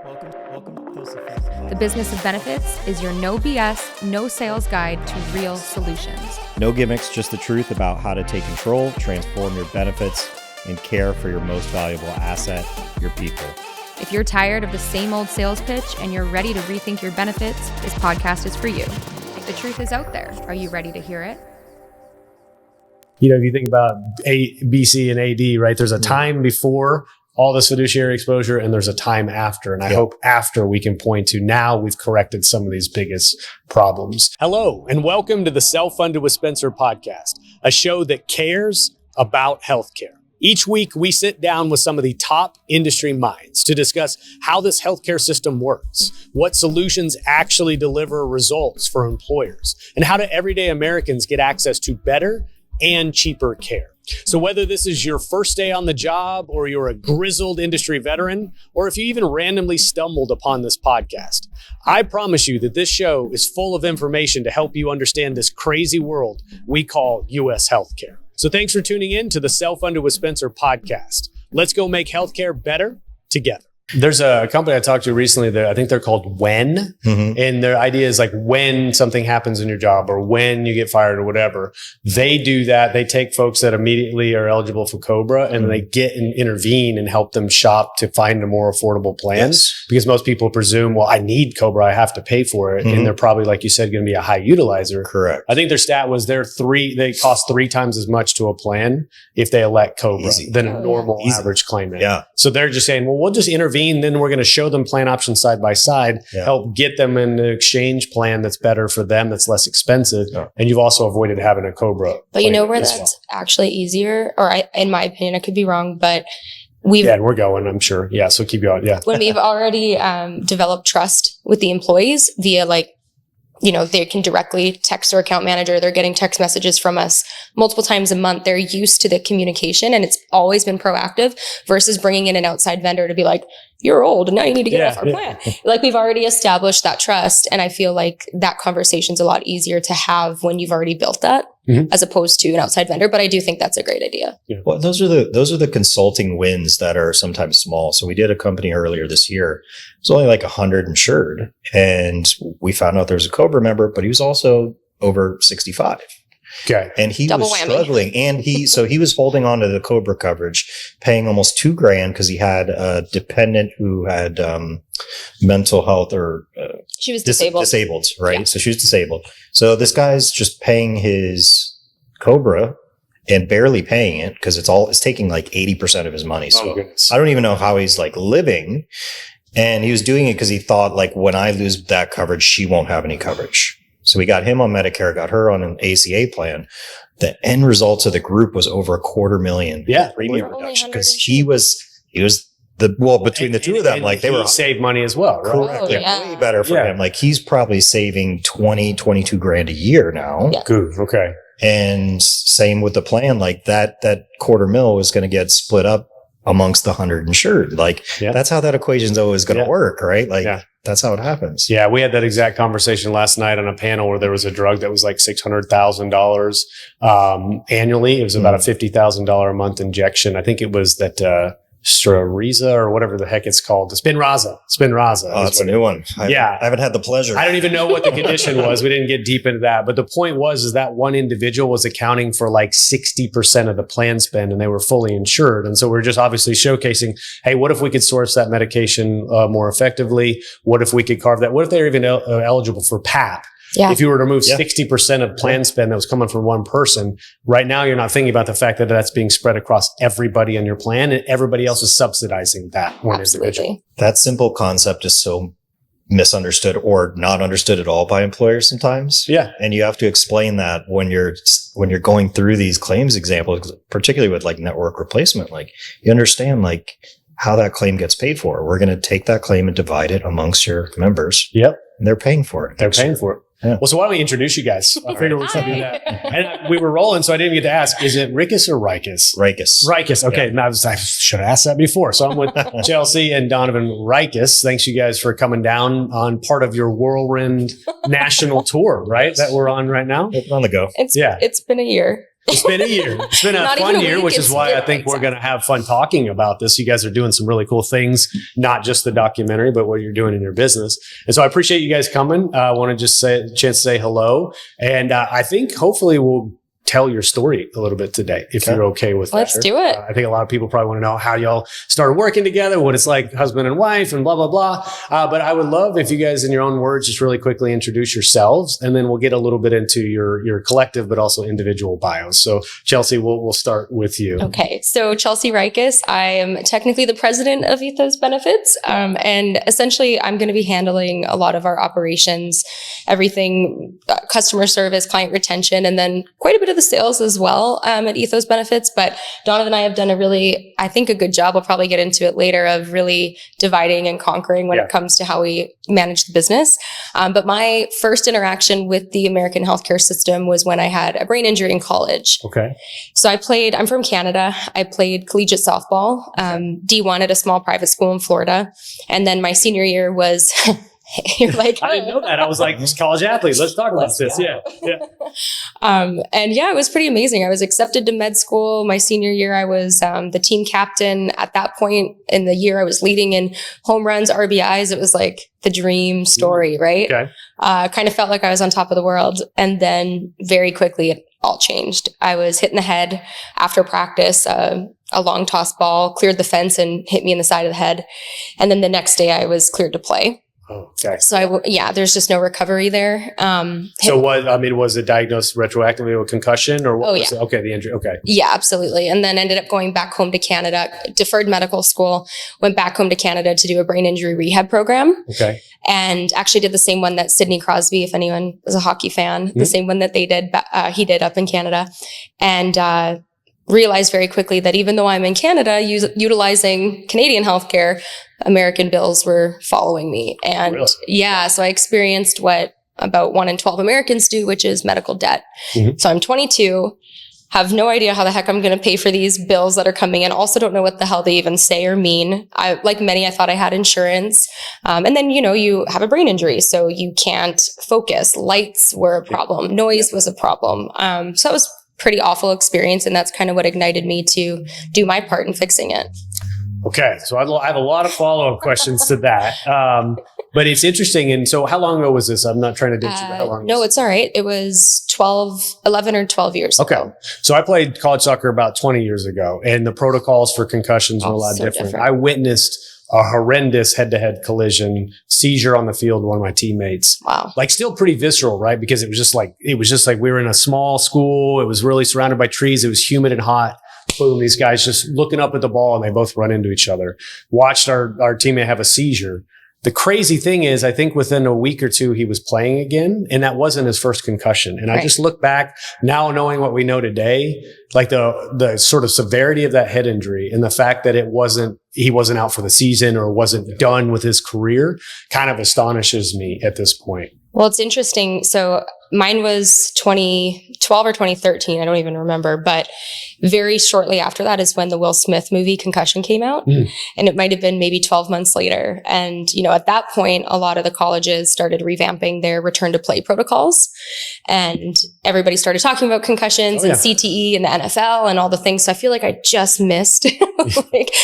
Welcome to Ethos. The Business of Benefits is your no BS, no sales guide to real solutions. No gimmicks, just the truth about how to take control, transform your benefits, and care for your most valuable asset, your people. If you're tired of the same old sales pitch and you're ready to rethink your benefits, this podcast is for you. The truth is out there. Are you ready to hear it? You know, if you think about BC and AD, right, there's a time before all this fiduciary exposure and there's a time after. And I hope after we can point to now we've corrected some of these biggest problems. Hello, and welcome to the Self-Funded with Spencer podcast, a show that cares about healthcare. Each week, we sit down with some of the top industry minds to discuss how this healthcare system works, what solutions actually deliver results for employers, and how do everyday Americans get access to better and cheaper care. So whether this is your first day on the job or you're a grizzled industry veteran, or if you even randomly stumbled upon this podcast, I promise you that this show is full of information to help you understand this crazy world we call U.S. healthcare. So thanks for tuning in to the Self-Funded with Spencer podcast. Let's go make healthcare better together. There's a company I talked to recently that I think they're called When. And their idea is like when something happens in your job or when you get fired or whatever, they do that. They take folks that immediately are eligible for COBRA and they get and intervene and help them shop to find a more affordable plan. Because most people presume, well, I need COBRA, I have to pay for it. And they're probably, like you said, going to be a high utilizer. Correct. I think their stat was they cost 3 times as much to a plan if they elect COBRA than a normal average claimant. So they're just saying, well, we'll just intervene. Then we're going to show them plan options side by side, help get them in an exchange plan that's better for them, that's less expensive. And you've also avoided having a COBRA. But you know where that's actually easier, in my opinion, I could be wrong, but we're going, I'm sure. Yeah. So keep going. Yeah. When we've already developed trust with the employees via they can directly text their account manager. They're getting text messages from us multiple times a month. They're used to the communication and it's always been proactive versus bringing in an outside vendor to be like, you're old and now you need to get off our plan. Like we've already established that trust. And I feel like that conversation's a lot easier to have when you've already built that as opposed to an outside vendor. But I do think that's a great idea. Well, those are the consulting wins that are sometimes small. So we did a company earlier this year. It was only like 100 insured. And we found out there was a COBRA member, but he was also over 65. Okay. And he Double was whammy. struggling and he was holding on to the COBRA coverage, paying almost $2,000 because he had a dependent who had mental health or she was disabled, right? Yeah. So she was disabled. So this guy's just paying his COBRA and barely paying it because it's taking like 80% of his money. So I don't even know how he's like living. And he was doing it because he thought like when I lose that coverage, she won't have any coverage. So we got him on Medicare, got her on an ACA plan. The end results of the group was over $250,000 premium reduction because he was between the two of them, like they were save money as well, right? Correct. Way better for him. Like he's probably saving $22,000 a year now. Yeah. Good. Okay. And same with the plan, like that $250,000 is going to get split up amongst the 100 insured. Like that's how that equation's always going to work, right? Like that's how it happens. Yeah. We had that exact conversation last night on a panel where there was a drug that was like $600,000 annually. It was about a $50,000 a month injection. I think it was that Strariza or whatever the heck it's called. Spinraza. Oh, that's a new one. I haven't had the pleasure. I don't even know what the condition was. We didn't get deep into that. But the point is that one individual was accounting for like 60% of the plan spend and they were fully insured. And so we're just obviously showcasing, hey, what if we could source that medication more effectively? What if we could carve that? What if they're even eligible for PAP? Yeah. If you were to remove 60% of plan spend that was coming from one person, right now you're not thinking about the fact that that's being spread across everybody in your plan and everybody else is subsidizing that one individual. That simple concept is so misunderstood or not understood at all by employers sometimes. Yeah. And you have to explain that when you're going through these claims examples, particularly with like network replacement, like you understand like how that claim gets paid for. We're going to take that claim and divide it amongst your members. Yep. And they're paying for it. They're paying for it. Yeah. Well, so why don't we introduce you guys? I figured we should do that. And we were rolling, so I didn't get to ask, is it Ryckis or Ryckis? Ryckis. Okay. Now, I should have asked that before. So I'm with Chelsea and Donovan Ryckis. Thanks you guys for coming down on part of your whirlwind national tour, right? That we're on right now. It's on the go. It's been a year. It's been a year. It's been a fun year, which is why I think we're going to have fun talking about this. You guys are doing some really cool things, not just the documentary, but what you're doing in your business. And so I appreciate you guys coming. I want to just say a chance to say hello. And I think hopefully we'll tell your story a little bit today, if you're okay with that. Let's do it. I think a lot of people probably want to know how y'all started working together, what it's like husband and wife and blah, blah, blah. But I would love if you guys, in your own words, just really quickly introduce yourselves, and then we'll get a little bit into your collective, but also individual bios. So Chelsea, we'll start with you. Okay. So Chelsea Ryckis, I am technically the president of Ethos Benefits. And essentially I'm going to be handling a lot of our operations, everything, customer service, client retention, and then quite a bit of the sales as well at Ethos Benefits. But Donovan and I have done a really, I think, a good job. We'll probably get into it later, of really dividing and conquering when it comes to how we manage the business. But my first interaction with the American healthcare system was when I had a brain injury in college. Okay. So I'm from Canada. I played collegiate softball, D1 at a small private school in Florida. And then my senior year was... You're like, I didn't know that. I was like, college athlete. Let's talk about this. Yeah. And yeah, it was pretty amazing. I was accepted to med school. My senior year, I was the team captain. At that point in the year, I was leading in home runs, RBIs. It was like the dream story, right? Okay. Kind of felt like I was on top of the world. And then very quickly, it all changed. I was hit in the head after practice. A long toss ball cleared the fence and hit me in the side of the head. And then the next day, I was cleared to play. Oh, okay. So there's just no recovery there. So was it diagnosed retroactively with concussion, or what was it? Okay, the injury. Okay. Yeah, absolutely. And then ended up going back home to Canada, deferred medical school, went back home to Canada to do a brain injury rehab program. Okay. And actually did the same one that Sidney Crosby, if anyone is a hockey fan, the same one that he did up in Canada. And, realized very quickly that even though I'm in Canada utilizing Canadian healthcare, American bills were following me. And so I experienced what about 1 in 12 Americans do, which is medical debt. Mm-hmm. So I'm 22, have no idea how the heck I'm going to pay for these bills that are coming in. Also don't know what the hell they even say or mean. Like many, I thought I had insurance. And then, you have a brain injury, so you can't focus. Lights were a problem. Noise was a problem. So that was pretty awful experience. And that's kind of what ignited me to do my part in fixing it. Okay. So I have a lot of follow-up questions to that. But it's interesting. And so how long ago was this? I'm not trying to ditch you, but how long? No, it's all right. It was 11 or 12 years ago. So I played college soccer about 20 years ago, and the protocols for concussions were a lot different. I witnessed a horrendous head-to-head collision, seizure on the field with one of my teammates. Wow. Like still pretty visceral, right? Because it was just like we were in a small school. It was really surrounded by trees. It was humid and hot. Boom, these guys just looking up at the ball, and they both run into each other. Watched our teammate have a seizure. The crazy thing is, I think within a week or two, he was playing again, and that wasn't his first concussion. And I just look back now, knowing what we know today, like the sort of severity of that head injury and the fact that he wasn't out for the season or wasn't done with his career kind of astonishes me at this point. Well, it's interesting. So mine was 2012 or 2013. I don't even remember. But very shortly after that is when the Will Smith movie Concussion came out. Mm. And it might have been maybe 12 months later. And, at that point, a lot of the colleges started revamping their return to play protocols. And everybody started talking about concussions and CTE and the NFL and all the things. So I feel like I just missed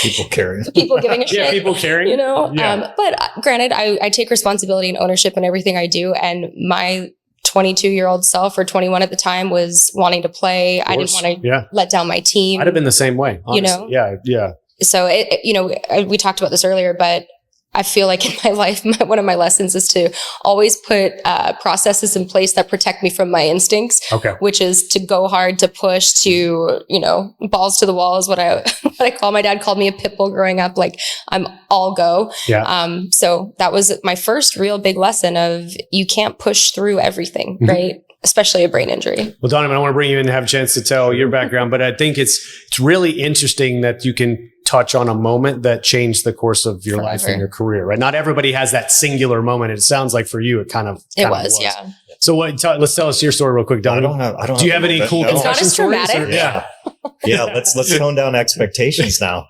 people caring. People giving a shit. Yeah, people caring. But granted, I take responsibility and ownership in everything I do. And my 22-year-old self, or 21 at the time, was wanting to play. I didn't want to let down my team. I'd have been the same way, honestly. Yeah. So we talked about this earlier, but I feel like in my life, one of my lessons is to always put processes in place that protect me from my instincts, which is to go hard, to push, to, balls to the wall is what I call. My dad called me a pit bull growing up. Like, I'm all go. Yeah. So that was my first real big lesson of you can't push through everything, right? Especially a brain injury. Well, Donovan, I want to bring you in and have a chance to tell your background, but I think it's really interesting that you can touch on a moment that changed the course of your life and your career, right? Not everybody has that singular moment. It sounds like for you, it was. Yeah. So let's tell us your story real quick, Donovan. Do you have any cool concussion stories? Yeah. Let's tone down expectations now.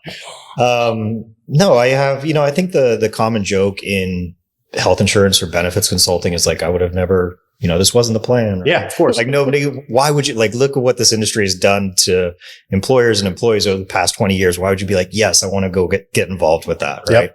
No, I have, I think the common joke in health insurance or benefits consulting is like, I would have never this wasn't the plan. Yeah, of course. Like why would you look at what this industry has done to employers and employees over the past 20 years? Why would you be like, yes, I want to go get involved with that? Right.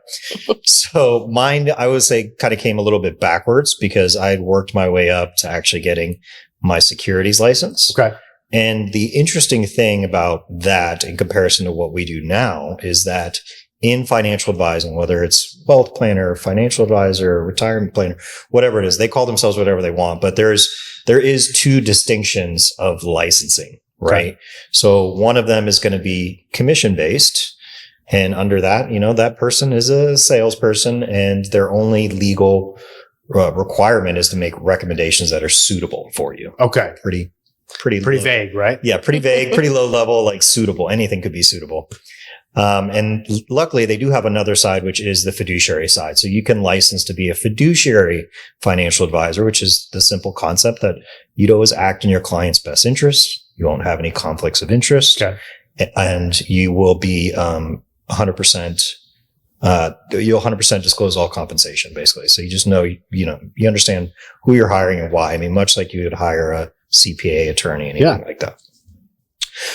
Yep. So mine, I would say, kind of came a little bit backwards because I had worked my way up to actually getting my securities license. Okay. And the interesting thing about that in comparison to what we do now is that in financial advising, whether it's wealth planner, financial advisor, retirement planner, whatever it is, they call themselves whatever they want, but there is two distinctions of licensing, right? Okay. So one of them is going to be commission based. And under that, that person is a salesperson and their only legal requirement is to make recommendations that are suitable for you. Okay. Pretty vague, right? Yeah. Pretty vague, pretty low level, like suitable. Anything could be suitable. And luckily they do have another side, which is the fiduciary side. So you can license to be a fiduciary financial advisor, which is the simple concept that you'd always act in your client's best interest. You won't have any conflicts of interest. Okay. And you will be, 100%, you'll 100% disclose all compensation basically. So you just know, you understand who you're hiring and why. I mean, much like you would hire a CPA attorney, anything like that.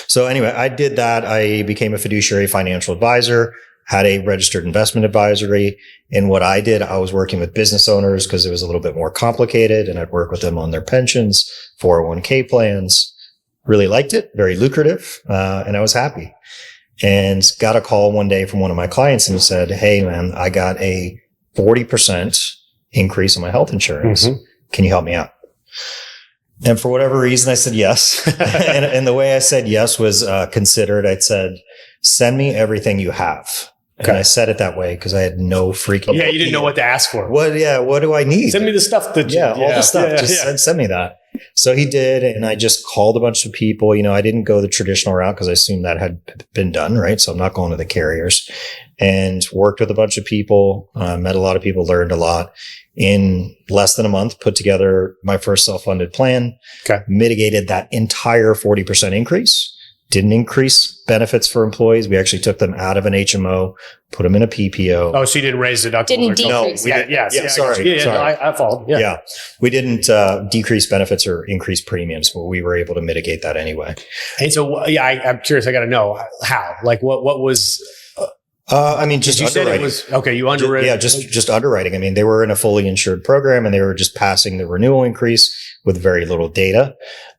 So anyway, I did that. I became a fiduciary financial advisor, had a registered investment advisory. And what I did, I was working with business owners because it was a little bit more complicated and I'd work with them on their pensions, 401k plans. Really liked it, very lucrative. And I was happy and got a call one day from one of my clients and said, hey man, I got a 40% increase in my health insurance. Mm-hmm. Can you help me out? And for whatever reason, I said yes. and the way I said yes was considered. I'd said, send me everything you have. Okay. And I said it that way because I had no freaking you didn't know what to ask for. What do I need? Send me the stuff all the stuff. Send me that. So he did. And I just called a bunch of people. I didn't go the traditional route because I assumed that had been done, right? So I'm not going to the carriers, and worked with a bunch of people, met a lot of people, learned a lot. In less than a month, put together my first self-funded plan, mitigated that entire 40% increase, didn't increase benefits for employees. We actually took them out of an HMO, put them in a PPO. Oh, so you didn't raise deductibles? Didn't decrease. No, sorry. I followed. Yeah. We didn't decrease benefits or increase premiums, but we were able to mitigate that anyway. And so, I'm curious. I got to know how. Like, what was... just underwriting. You underwrote. Just underwriting. I mean, they were in a fully insured program and they were just passing the renewal increase with very little data.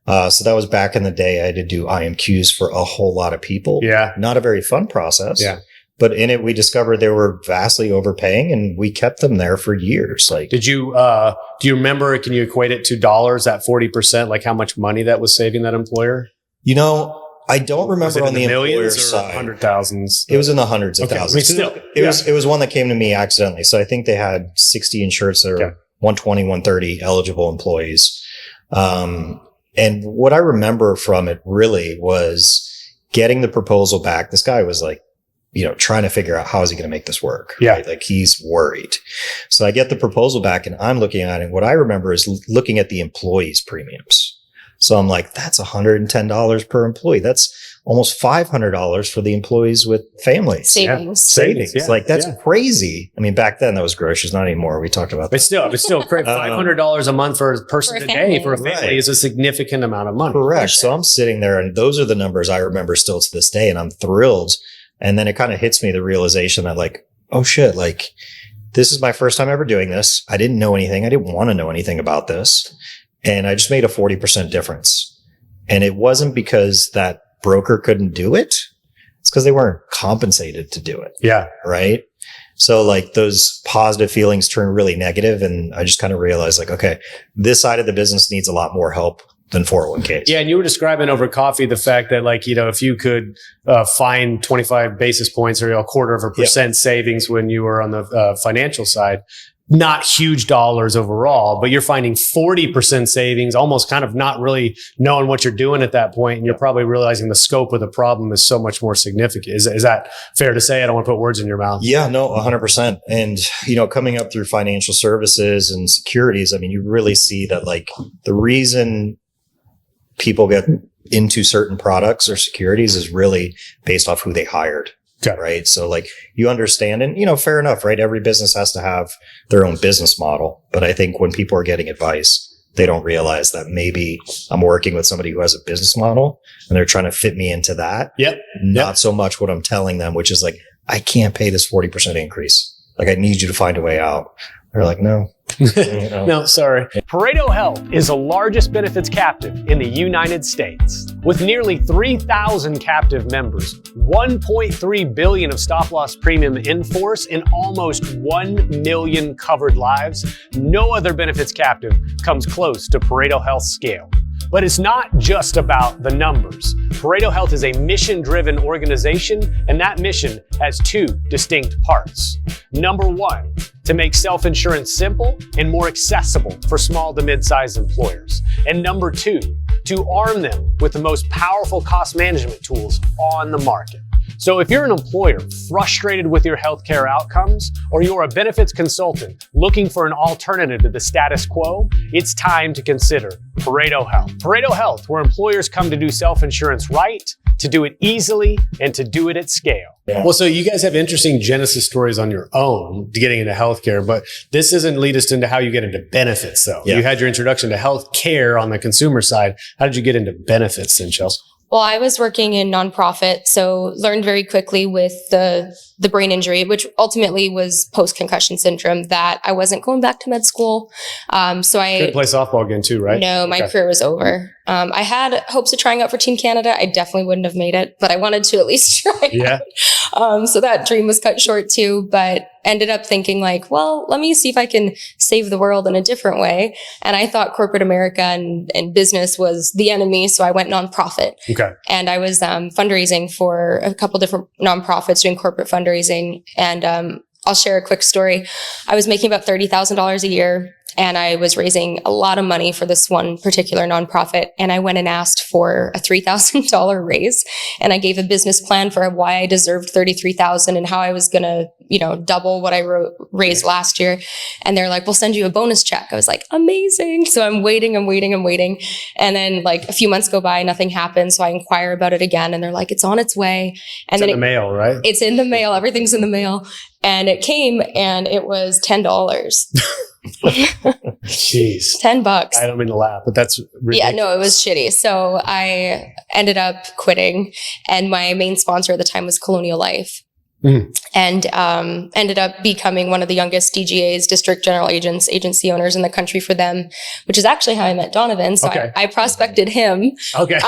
So that was back in the day. I had to do IMQs for a whole lot of people. Yeah. Not a very fun process. Yeah. But in it, we discovered they were vastly overpaying and we kept them there for years. Like, did you, do you remember, can you equate it to dollars, that 40%, like how much money that was saving that employer? I don't remember on the employer side. Hundred thousands. It was in the hundreds of thousands. It was one that came to me accidentally. So I think they had 60 insureds that are 120, 130 eligible employees. And what I remember from it really was getting the proposal back. This guy was like, trying to figure out how is he going to make this work. Yeah. Right? Like he's worried. So I get the proposal back and I'm looking at it. What I remember is looking at the employees' premiums. So I'm like, that's $110 per employee. That's almost $500 for the employees with families. Savings. Yeah. Like, that's crazy. I mean, back then that was groceries, not anymore. We talked about that. But still great. $500 a month for a person today for a family is a significant amount of money. Correct. So I'm sitting there and those are the numbers I remember still to this day. And I'm thrilled. And then it kind of hits me the realization that like, oh shit, like this is my first time ever doing this. I didn't know anything. I didn't want to know anything about this. And I just made a 40% difference. And it wasn't because that broker couldn't do it. It's because they weren't compensated to do it. Yeah. Right. So like those positive feelings turn really negative. And I just kind of realized like, okay, this side of the business needs a lot more help than 401ks. Yeah. And you were describing over coffee the fact that like, if you could find 25 basis points or a 0.25% savings when you were on the financial side, not huge dollars overall, but you're finding 40% savings, almost kind of not really knowing what you're doing at that point. And you're probably realizing the scope of the problem is so much more significant. Is that fair to say? I don't want to put words in your mouth. Yeah, no, 100%. And, coming up through financial services and securities, I mean, you really see that like the reason people get into certain products or securities is really based off who they hired. Okay. Right. So like you understand and, fair enough, right? Every business has to have their own business model. But I think when people are getting advice, they don't realize that maybe I'm working with somebody who has a business model and they're trying to fit me into that. Yep. Not so much what I'm telling them, which is like, I can't pay this 40% increase. Like, I need you to find a way out. They're like, no. No, sorry. Pareto Health is the largest benefits captive in the United States. With nearly 3,000 captive members, 1.3 billion of stop-loss premium in force, and almost 1 million covered lives, no other benefits captive comes close to Pareto Health's scale. But it's not just about the numbers. Pareto Health is a mission-driven organization, and that mission has two distinct parts. Number one, to make self-insurance simple and more accessible for small to mid-sized employers. And number two, to arm them with the most powerful cost management tools on the market. So if you're an employer frustrated with your healthcare outcomes, or you're a benefits consultant looking for an alternative to the status quo, it's time to consider Pareto Health. Pareto Health, where employers come to do self-insurance right, to do it easily, and to do it at scale. Yeah. Well, so you guys have interesting genesis stories on your own to getting into healthcare, but this doesn't lead us into how you get into benefits, though. Yeah. You had your introduction to healthcare on the consumer side. How did you get into benefits then, Chelsea? Well, I was working in nonprofit, so learned very quickly with the brain injury, which ultimately was post-concussion syndrome, that I wasn't going back to med school. So I couldn't play softball again too, right? No, my career was over. I had hopes of trying out for Team Canada. I definitely wouldn't have made it, but I wanted to at least try. Yeah. So that dream was cut short too, but ended up thinking like, well, let me see if I can save the world in a different way. And I thought corporate America and business was the enemy. So I went nonprofit. Okay. And I was fundraising for a couple different nonprofits, doing corporate fundraising. And I'll share a quick story. I was making about $30,000 a year, and I was raising a lot of money for this one particular nonprofit. And I went and asked for a $3,000 raise. And I gave a business plan for why I deserved $33,000 and how I was going to, double what I raised last year. And they're like, we'll send you a bonus check. I was like, amazing. So I'm waiting. And then like a few months go by, nothing happens. So I inquire about it again. And they're like, it's on its way. And it's in the mail, right? It's in the mail. Everything's in the mail. And it came and it was $10. Jeez. $10. I don't mean to laugh, but that's ridiculous. Yeah, no, it was shitty. So I ended up quitting, and my main sponsor at the time was Colonial Life. And ended up becoming one of the youngest DGAs, district general agents, agency owners in the country for them, which is actually how I met Donovan. So okay. I prospected him. Okay.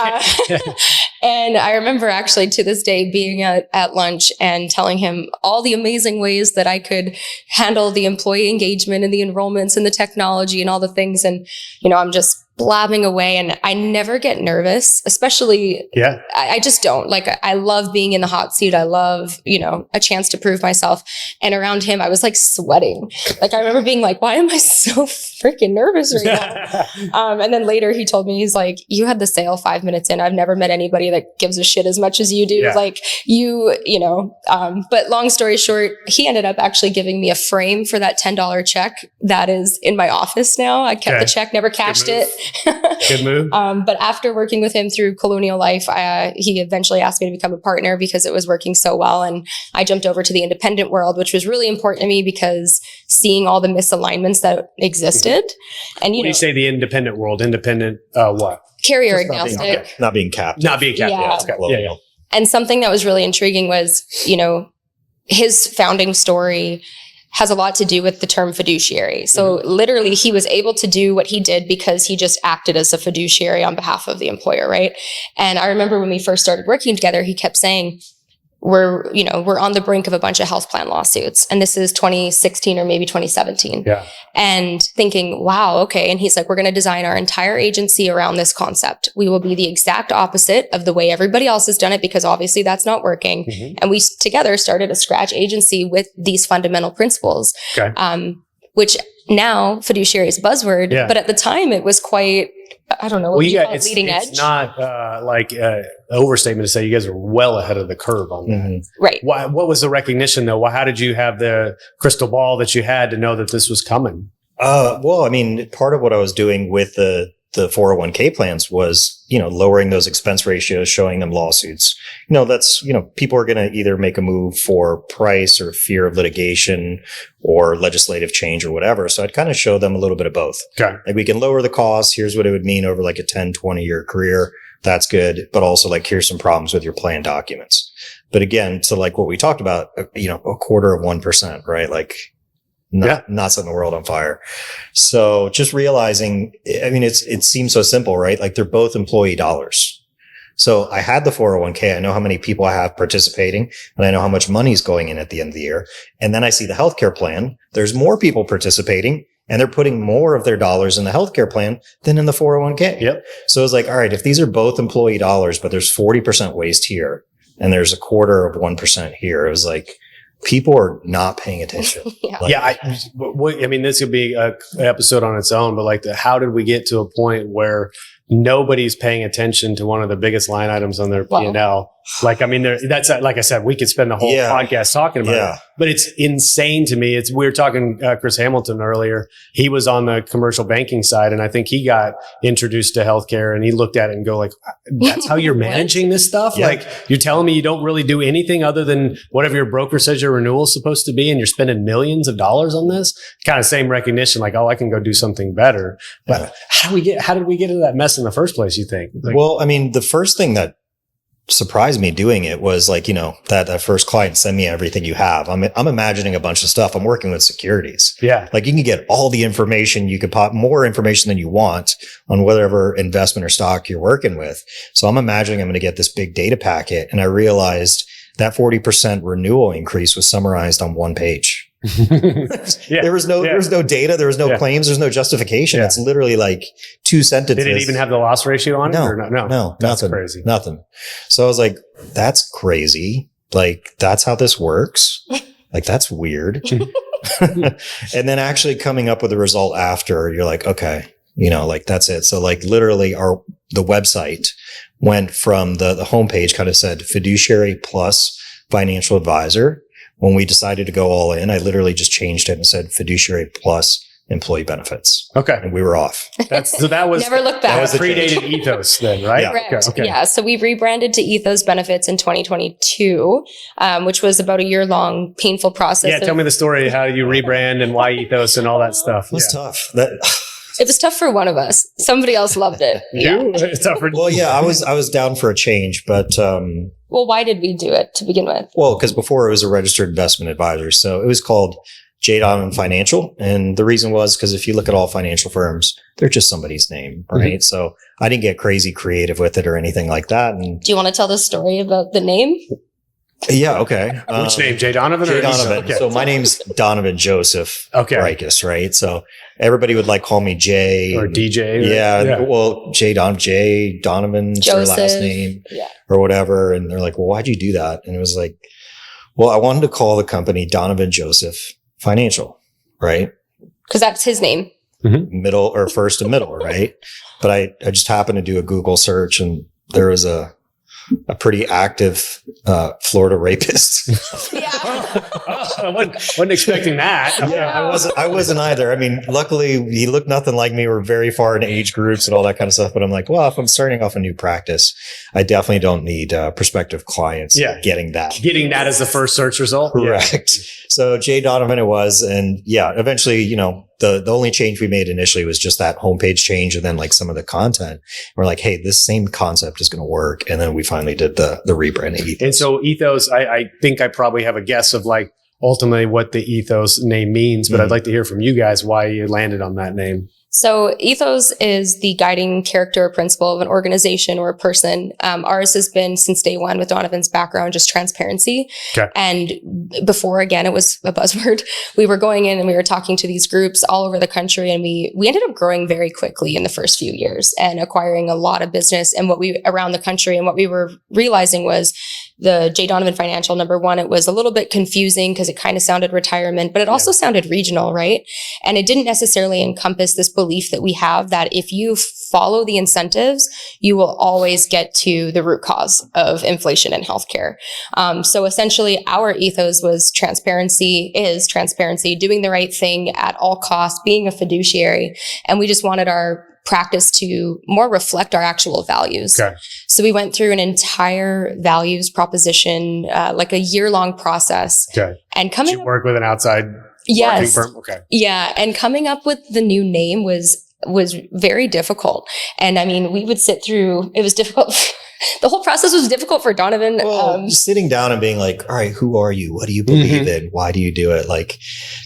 And I remember actually to this day being at lunch and telling him all the amazing ways that I could handle the employee engagement and the enrollments and the technology and all the things. And, I'm just blabbing away, and I never get nervous, especially, I just don't. Like, I love being in the hot seat. I love, a chance to prove myself. And around him, I was like sweating. Like, I remember being like, why am I so freaking nervous right now? And then later he told me, he's like, you had the sale 5 minutes in. I've never met anybody that gives a shit as much as you do. Yeah. Like but long story short, he ended up actually giving me a frame for that $10 check that is in my office now. I kept the check, never cashed it. Good move. But after working with him through Colonial Life, he eventually asked me to become a partner because it was working so well. And I jumped over to the independent world, which was really important to me because seeing all the misalignments that existed. And when you say the independent world, independent what? Carrier agnostic. Not being capped. Not being capped. Yeah. And something that was really intriguing was, his founding story has a lot to do with the term fiduciary. So literally he was able to do what he did because he just acted as a fiduciary on behalf of the employer, right? And I remember when we first started working together, he kept saying, we're on the brink of a bunch of health plan lawsuits. And this is 2016 or maybe 2017. Yeah. And thinking, wow, okay. And he's like, we're going to design our entire agency around this concept. We will be the exact opposite of the way everybody else has done it, because obviously that's not working. And we together started a scratch agency with these fundamental principles, which now fiduciary is a buzzword, but at the time it was quite, I don't know, what you call it, leading edge. It's not like an overstatement to say you guys are well ahead of the curve on that. Right. What was the recognition though? How did you have the crystal ball that you had to know that this was coming? Well, I mean, part of what I was doing with the the 401k plans was, lowering those expense ratios, showing them lawsuits. That's, people are going to either make a move for price or fear of litigation or legislative change or whatever. So I'd kind of show them a little bit of both. Okay. Like we can lower the costs. Here's what it would mean over like a 10, 20 year career. That's good. But also like, here's some problems with your plan documents. But again, so like what we talked about, a quarter of 1%, right? Like, not setting the world on fire. So just realizing, it seems so simple, right? Like they're both employee dollars. So I had the 401k. I know how many people I have participating and I know how much money's going in at the end of the year. And then I see the healthcare plan. There's more people participating and they're putting more of their dollars in the healthcare plan than in the 401k. Yep. So it's like, all right, if these are both employee dollars, but there's 40% waste here and there's a quarter of 1% here, it was like, people are not paying attention. This could be an episode on its own, but like how did we get to a point where nobody's paying attention to one of the biggest line items on their P&L? Like, that's like I said, we could spend the whole podcast talking about it, but it's insane to me. We were talking Chris Hamilton earlier. He was on the commercial banking side, and I think he got introduced to healthcare, and he looked at it and go like, "That's how you're managing this stuff? Yeah. Like, you're telling me you don't really do anything other than whatever your broker says your renewal is supposed to be, and you're spending millions of dollars on this?" Kind of same recognition, like, "Oh, I can go do something better." But how did we get into that mess in the first place? You think? Like, well, the first thing that surprised me doing it was like, that first client send me everything you have. I'm imagining a bunch of stuff. I'm working with securities. Yeah. Like you can get all the information. You could pop more information than you want on whatever investment or stock you're working with. So I'm imagining I'm going to get this big data packet. And I realized that 40% renewal increase was summarized on one page. There was no data. There was no claims. There's no justification. It's literally like 2 sentences. Did it even have the loss ratio on it? No, that's nothing. Crazy. Nothing. So I was like, that's crazy. Like, that's how this works. Like, that's weird. And then actually coming up with a result after, you're like, okay, like that's it. So like literally the website went from the homepage kind of said fiduciary plus financial advisor. When we decided to go all in, I literally just changed it and said fiduciary plus employee benefits. Okay. And we were off. That was never looked back. That was predated Ethos then, right? Yeah. Correct. Okay. Yeah. So we rebranded to Ethos Benefits in 2022, which was about a year-long painful process. Yeah. Tell me the story, how you rebrand and why Ethos and all that stuff. It was tough. It was tough for one of us. Somebody else loved it. It's tough for I was down for a change, but well, why did we do it to begin with? Well, because before it was a registered investment advisor, so it was called J. Donovan Financial, and the reason was because if you look at all financial firms, they're just somebody's name, right? Mm-hmm. So I didn't get crazy creative with it or anything like that. And do you want to tell the story about the name? Yeah, okay. Which name? J. Donovan? J. Donovan. Okay. So my name's Donovan Joseph Ryckis, right? So everybody would like call me Jay. Or DJ. Right? Yeah. Well, J. Donovan's their last name or whatever. And they're like, well, why'd you do that? And it was like, well, I wanted to call the company Donovan Joseph Financial, right? Because that's his name. Mm-hmm. Middle or first and middle, right? But I just happened to do a Google search and there was a pretty active Florida rapist. I wasn't expecting that. I wasn't either. Luckily he looked nothing like me. We're very far in age groups and all that kind of stuff. But I'm like, well, if I'm starting off a new practice, I definitely don't need prospective clients getting that as the first search result. Correct. Yeah. So J. Donovan it was. And eventually, the only change we made initially was just that homepage change and then like some of the content. We're like, hey, this same concept is going to work. And then we finally did the rebranding. And so Ethos, I think I probably have a guess of like ultimately what the Ethos name means, but I'd like to hear from you guys why you landed on that name. So Ethos is the guiding character or principle of an organization or a person. Ours has been since day one with Donovan's background, just transparency. Okay. And before, again, it was a buzzword. We were going in and we were talking to these groups all over the country, and we ended up growing very quickly in the first few years and acquiring a lot of business and around the country. And what we were realizing was the J. Donovan Financial, number one, it was a little bit confusing because it kind of sounded retirement, but it also sounded regional, right? And it didn't necessarily encompass this belief that we have that if you follow the incentives, you will always get to the root cause of inflation in healthcare. So essentially our ethos was transparency, doing the right thing at all costs, being a fiduciary. And we just wanted our practice to more reflect our actual values. Okay. So we went through an entire values proposition, like a year-long process. Okay. And Did you work with an outside marketing firm? Okay. Yeah. And coming up with the new name was very difficult. And I mean, we would sit through, it was difficult. The whole process was difficult for Donovan. Well, just sitting down and being like, all right, who are you? What do you believe in? Why do you do it? Like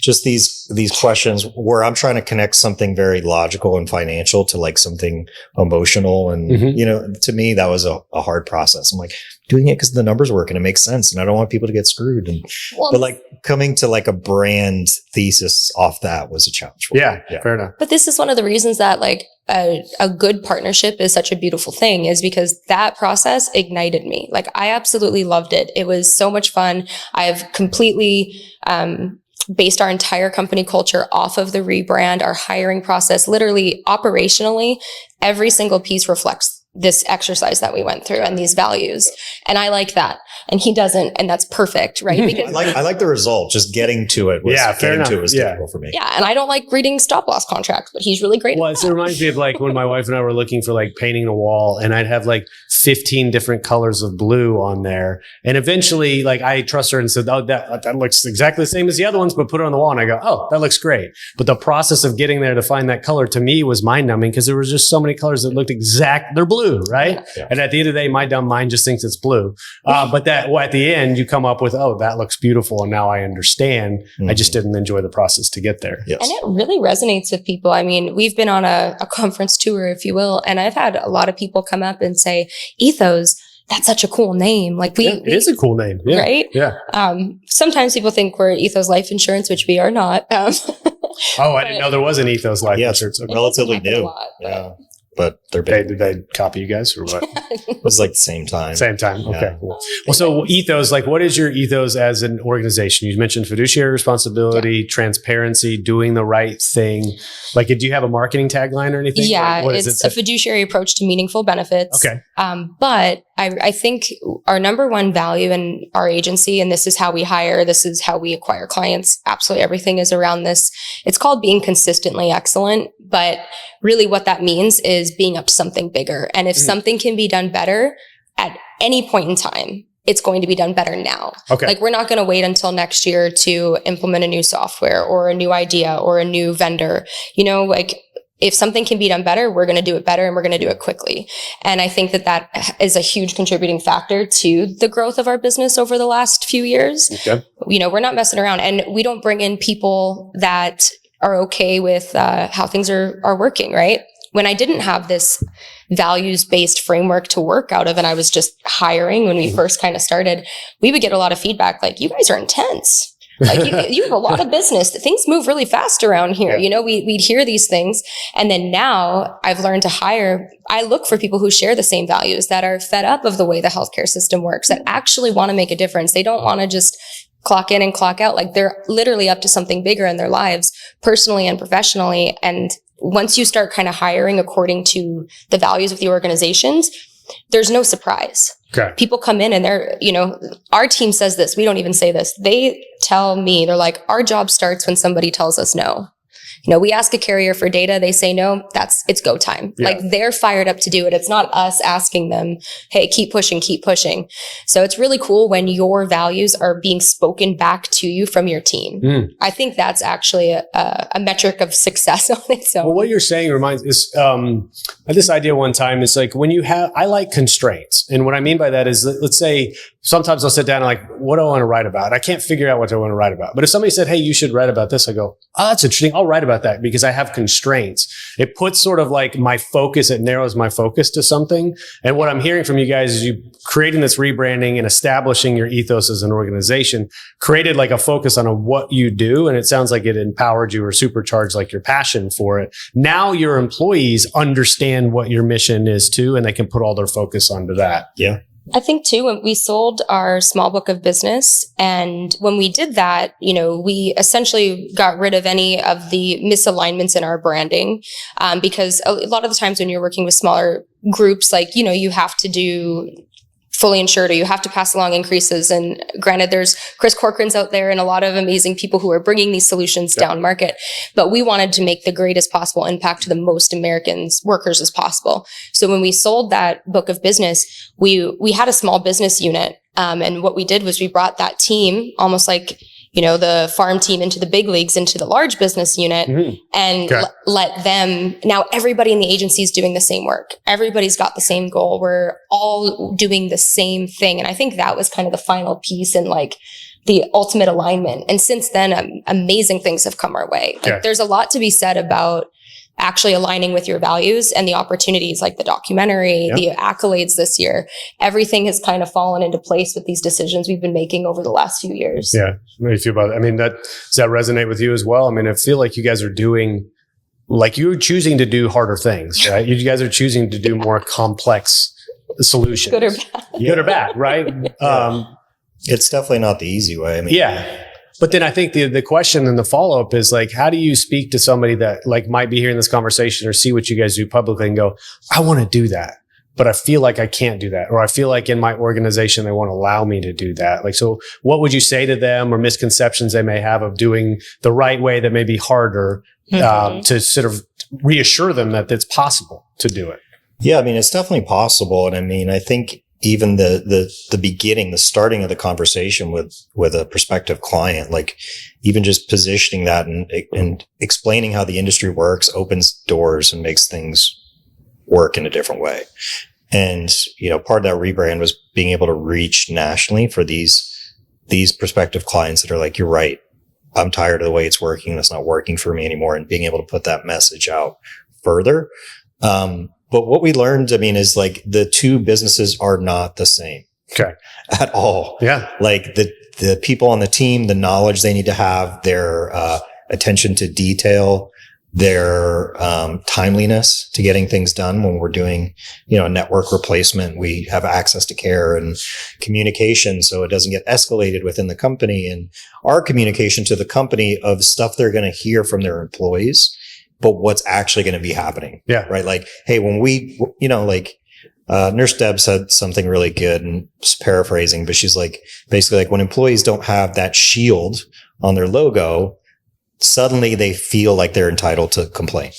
just these questions where I'm trying to connect something very logical and financial to like something emotional. And, you know, to me, that was a hard process. I'm like doing it because the numbers work and it makes sense. And I don't want people to get screwed. And, but like coming to like a brand thesis off that was a challenge for me. Yeah, fair enough. But this is one of the reasons that like a good partnership is such a beautiful thing, is because that process ignited me. Like I absolutely loved it. It was so much fun. I've completely based our entire company culture off of the rebrand, our hiring process, literally operationally, every single piece reflects this exercise that we went through and these values. And I like that. And he doesn't. And that's perfect, right? Because I like the result. Just getting to it was, difficult for me. Yeah. And I don't like reading stop loss contracts, but he's really great. Well, it reminds me of like when my wife and I were looking for like painting a wall, and I'd have like 15 different colors of blue on there. And eventually like I trust her and said, oh, that looks exactly the same as the other ones, but put it on the wall. And I go, oh, that looks great. But the process of getting there to find that color to me was mind numbing, because there was just so many colors that looked they're blue, right? Yeah. And at the end of the day, my dumb mind just thinks it's blue. But at the end, you come up with, oh, that looks beautiful. And now I understand. I just didn't enjoy the process to get there. Yes. And it really resonates with people. I mean, we've been on a conference tour, if you will, and I've had a lot of people come up and say, Ethos, that's such a cool name. Like it is a cool name. Yeah. Right? Yeah. Sometimes people think we're Ethos Life Insurance, which we are not. I didn't know there was an Ethos Life Insurance. Okay. Relatively new. But they're big. Did they copy you guys or what? It was like the same time. Same time. Okay. Cool. Well, so Ethos, like what is your ethos as an organization? You mentioned fiduciary responsibility, transparency, doing the right thing. Like, do you have a marketing tagline or anything? Yeah, like, it's a fiduciary approach to meaningful benefits. Okay. But I think our number one value in our agency, and this is how we hire, this is how we acquire clients, absolutely everything is around this. It's called being consistently excellent. But really what that means is being up to something bigger. And if something can be done better at any point in time, it's going to be done better now. Okay. Like we're not going to wait until next year to implement a new software or a new idea or a new vendor. You know, like if something can be done better, we're going to do it better and we're going to do it quickly. And I think that is a huge contributing factor to the growth of our business over the last few years. Okay. You know, we're not messing around, and we don't bring in people that are okay with how things are working, right? When I didn't have this values-based framework to work out of, and I was just hiring when we first kind of started, we would get a lot of feedback like, you guys are intense. Like you have a lot of business. Things move really fast around here. You know, we'd hear these things. And then now I've learned to hire. I look for people who share the same values, that are fed up of the way the healthcare system works, that actually want to make a difference. They don't want to just clock in and clock out. Like they're literally up to something bigger in their lives, personally and professionally. And once you start kind of hiring according to the values of the organizations, there's no surprise. Okay. People come in and they're, you know, our team says this. We don't even say this. They tell me, they're like, our job starts when somebody tells us no. You know, we ask a carrier for data, they say no, it's go time. Yeah. Like they're fired up to do it. It's not us asking them, hey, keep pushing, keep pushing. So it's really cool when your values are being spoken back to you from your team. I think that's actually a metric of success on its own. Well, what you're saying reminds is this idea one time is like when I like constraints. And what I mean by that is, let's say sometimes I'll sit down and like, what do I want to write about? I can't figure out what I want to write about. But if somebody said, hey, you should write about this, I go, oh, that's interesting. I'll write about that because I have constraints. It puts sort of like my focus, it narrows my focus to something. And what I'm hearing from you guys is you creating this rebranding and establishing your ethos as an organization created like a focus on what you do. And it sounds like it empowered you or supercharged like your passion for it. Now your employees understand what your mission is too, and they can put all their focus onto that. Yeah. I think too, when we sold our small book of business, and when we did that, you know, we essentially got rid of any of the misalignments in our branding, because a lot of the times when you're working with smaller groups, like, you know, you have to do fully insured, or you have to pass along increases. And granted, there's Chris Corcoran's out there and a lot of amazing people who are bringing these solutions down market. But we wanted to make the greatest possible impact to the most Americans, workers as possible. So when we sold that book of business, we had a small business unit. And what we did was we brought that team, almost like, the farm team, into the big leagues, into the large business unit, and let them, now everybody in the agency is doing the same work. Everybody's got the same goal. We're all doing the same thing. And I think that was kind of the final piece and like the ultimate alignment. And since then, amazing things have come our way. Like, there's a lot to be said about actually aligning with your values and the opportunities, like the documentary, the accolades this year. Everything has kind of fallen into place with these decisions we've been making over the last few years. Yeah. What do you feel about it? I mean, does that resonate with you as well? I mean, I feel like you guys are doing, like, you're choosing to do harder things, right? You guys are choosing to do more complex solutions. Good or bad. Good or bad, right? It's definitely not the easy way. I mean, But then I think the question and the follow-up is like, how do you speak to somebody that like might be hearing this conversation or see what you guys do publicly and go, I want to do that, but I feel like I can't do that. Or I feel like in my organization, they won't allow me to do that. Like, so what would you say to them, or misconceptions they may have of doing the right way that may be harder to sort of reassure them that it's possible to do it? Yeah, I mean, it's definitely possible. And I mean, I think even the beginning, the starting of the conversation with a prospective client, like even just positioning that and explaining how the industry works opens doors and makes things work in a different way. And, part of that rebrand was being able to reach nationally for these prospective clients that are like, you're right, I'm tired of the way it's working. That's not working for me anymore. And being able to put that message out further. But what we learned, I mean, is like the two businesses are not the same. At all. Yeah. Like the people on the team, the knowledge they need to have, their attention to detail, their timeliness to getting things done. When we're doing, a network replacement, we have access to care and communication so it doesn't get escalated within the company, and our communication to the company of stuff they're going to hear from their employees, but what's actually going to be happening. Yeah. Right. Like, hey, when we, Nurse Deb said something really good, and just paraphrasing, but she's like, basically like, when employees don't have that shield on their logo, suddenly they feel like they're entitled to complain.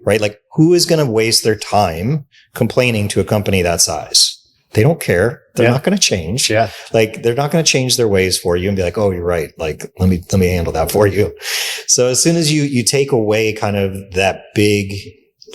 Right. Like, who is going to waste their time complaining to a company that size? They don't care. They're not going to change. Yeah. Like, they're not going to change their ways for you and be like, oh, you're right. Like, let me handle that for you. So as soon as you take away kind of that big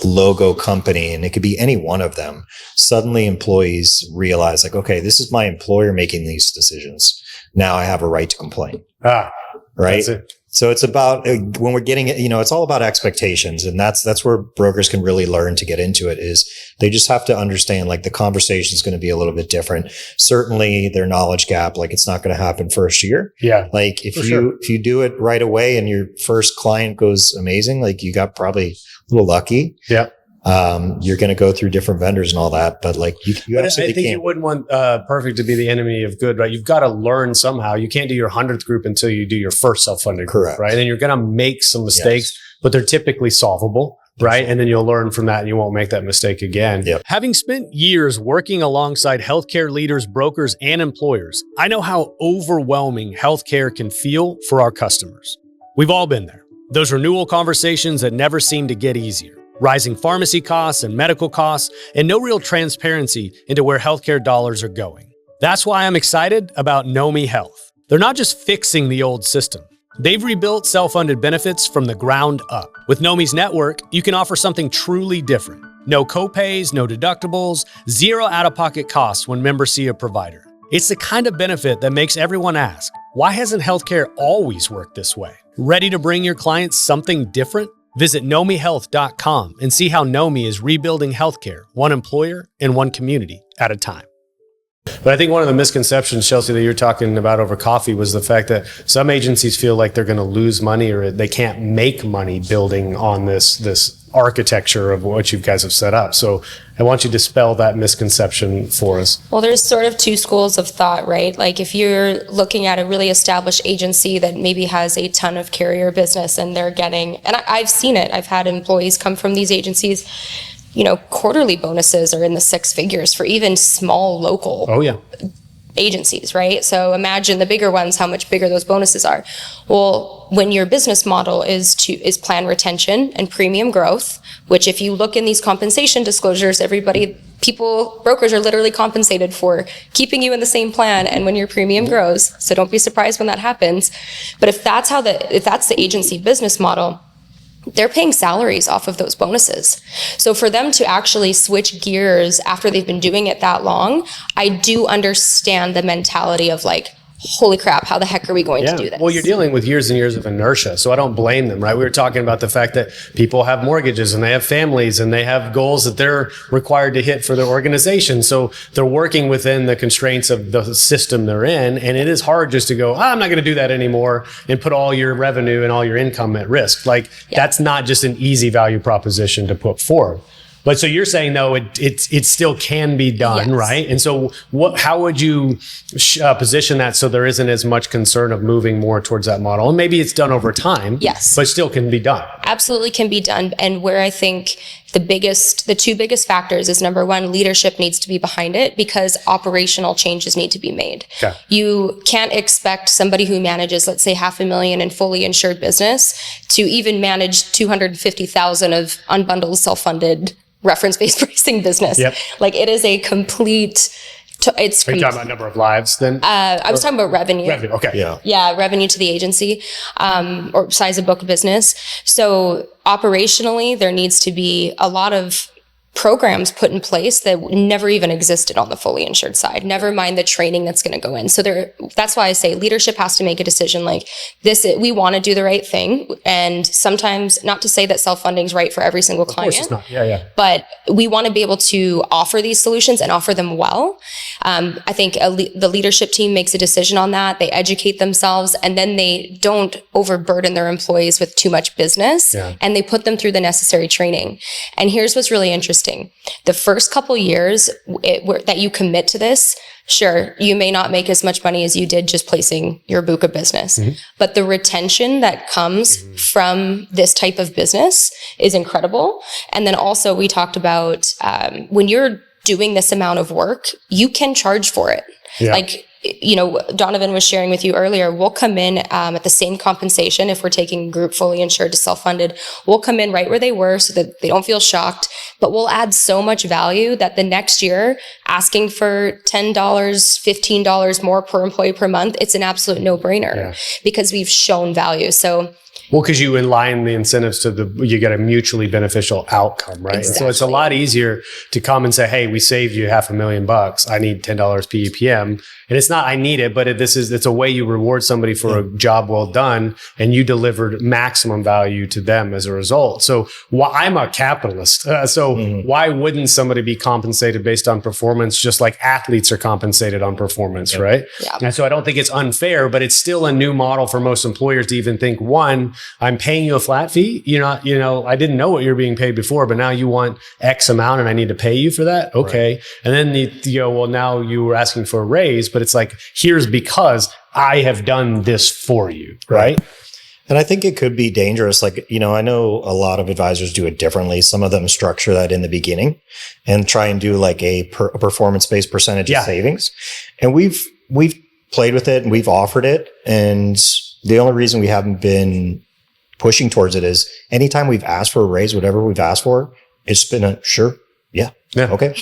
logo company, and it could be any one of them, suddenly employees realize like, okay, this is my employer making these decisions. Now I have a right to complain. Right. That's it. So it's about, when we're getting it, it's all about expectations. And that's where brokers can really learn to get into it, is they just have to understand like the conversation is going to be a little bit different. Certainly their knowledge gap, like it's not going to happen first year. Yeah. Like if you do it right away and your first client goes amazing, like you got probably a little lucky. Yeah. You're going to go through different vendors and all that, but like you absolutely I think you wouldn't want perfect to be the enemy of good, right? You've got to learn somehow. You can't do your 100th group until you do your first self-funded group, right? And you're going to make some mistakes, but they're typically solvable, right? And then you'll learn from that and you won't make that mistake again. Yep. Having spent years working alongside healthcare leaders, brokers, and employers, I know how overwhelming healthcare can feel for our customers. We've all been there. Those renewal conversations that never seem to get easier. Rising pharmacy costs and medical costs, and no real transparency into where healthcare dollars are going. That's why I'm excited about Nomi Health. They're not just fixing the old system. They've rebuilt self-funded benefits from the ground up. With Nomi's network, you can offer something truly different. No copays, no deductibles, zero out-of-pocket costs when members see a provider. It's the kind of benefit that makes everyone ask, why hasn't healthcare always worked this way? Ready to bring your clients something different? Visit nomihealth.com and see how Nomi is rebuilding healthcare, one employer and one community at a time. But I think one of the misconceptions, Chelsea, that you're talking about over coffee was the fact that some agencies feel like they're going to lose money or they can't make money building on this architecture of what you guys have set up. So I want you to dispel that misconception for us. Well, there's sort of two schools of thought, right? Like if you're looking at a really established agency that maybe has a ton of carrier business and they're getting, and I've seen it, I've had employees come from these agencies quarterly bonuses are in the six figures for even small local agencies, right? So imagine the bigger ones, how much bigger those bonuses are. Well, when your business model is plan retention and premium growth, which if you look in these compensation disclosures, brokers are literally compensated for keeping you in the same plan and when your premium grows. So don't be surprised when that happens. But if that's the agency business model, they're paying salaries off of those bonuses. So for them to actually switch gears after they've been doing it that long, I do understand the mentality of like, holy crap, how the heck are we going to do this? Well, you're dealing with years and years of inertia, so I don't blame them, right? We were talking about the fact that people have mortgages and they have families and they have goals that they're required to hit for their organization. So they're working within the constraints of the system they're in. And it is hard just to go, I'm not going to do that anymore and put all your revenue and all your income at risk. Like that's not just an easy value proposition to put forward. But so you're saying though it still can be done, right? And so how would you position that so there isn't as much concern of moving more towards that model? And maybe it's done over time, but still can be done. Absolutely can be done. And where I think the two biggest factors is number one, leadership needs to be behind it because operational changes need to be made. Okay. You can't expect somebody who manages, let's say $500,000 in fully insured business to even manage $250,000 of unbundled self-funded reference-based pricing business. Like it is a complete. Are you talking about number of lives then? I was talking about revenue. Okay. Yeah, revenue to the agency, or size of book of business. So operationally, there needs to be a lot of programs put in place that never even existed on the fully insured side, never mind the training that's going to go in. So that's why I say leadership has to make a decision like this. We want to do the right thing. And sometimes, not to say that self-funding is right for every single client, of course it's not. But we want to be able to offer these solutions and offer them well. I think the leadership team makes a decision on that. They educate themselves and then they don't overburden their employees with too much business and they put them through the necessary training. And here's what's really interesting. The first couple years that you commit to this, sure, you may not make as much money as you did just placing your book of business, but the retention that comes from this type of business is incredible. And then also we talked about when you're doing this amount of work, you can charge for it. Like, Donovan was sharing with you earlier, we'll come in at the same compensation if we're taking group fully insured to self-funded. We'll come in right where they were so that they don't feel shocked, but we'll add so much value that the next year, asking for $10, $15 more per employee per month, it's an absolute no-brainer because we've shown value. So because you align the incentives to you get a mutually beneficial outcome, right? Exactly. So it's a lot easier to come and say, hey, we saved you $500,000. I need $10 PEPM. And it's not, I need it, but it's a way you reward somebody for a job well done and you delivered maximum value to them as a result. So I'm a capitalist. Why wouldn't somebody be compensated based on performance, just like athletes are compensated on performance, right? Yeah. And so I don't think it's unfair, but it's still a new model for most employers to even think, one, I'm paying you a flat fee. I didn't know what you're being paid before, but now you want X amount and I need to pay you for that. Okay. Right. And then you go, well, now you were asking for a raise, but it's like, here's because I have done this for you. Right. And I think it could be dangerous. Like, I know a lot of advisors do it differently. Some of them structure that in the beginning and try and do like a performance-based percentage of savings. And we've played with it and we've offered it. And the only reason we haven't been pushing towards it is anytime we've asked for a raise, whatever we've asked for, it's been a sure. Yeah. Okay.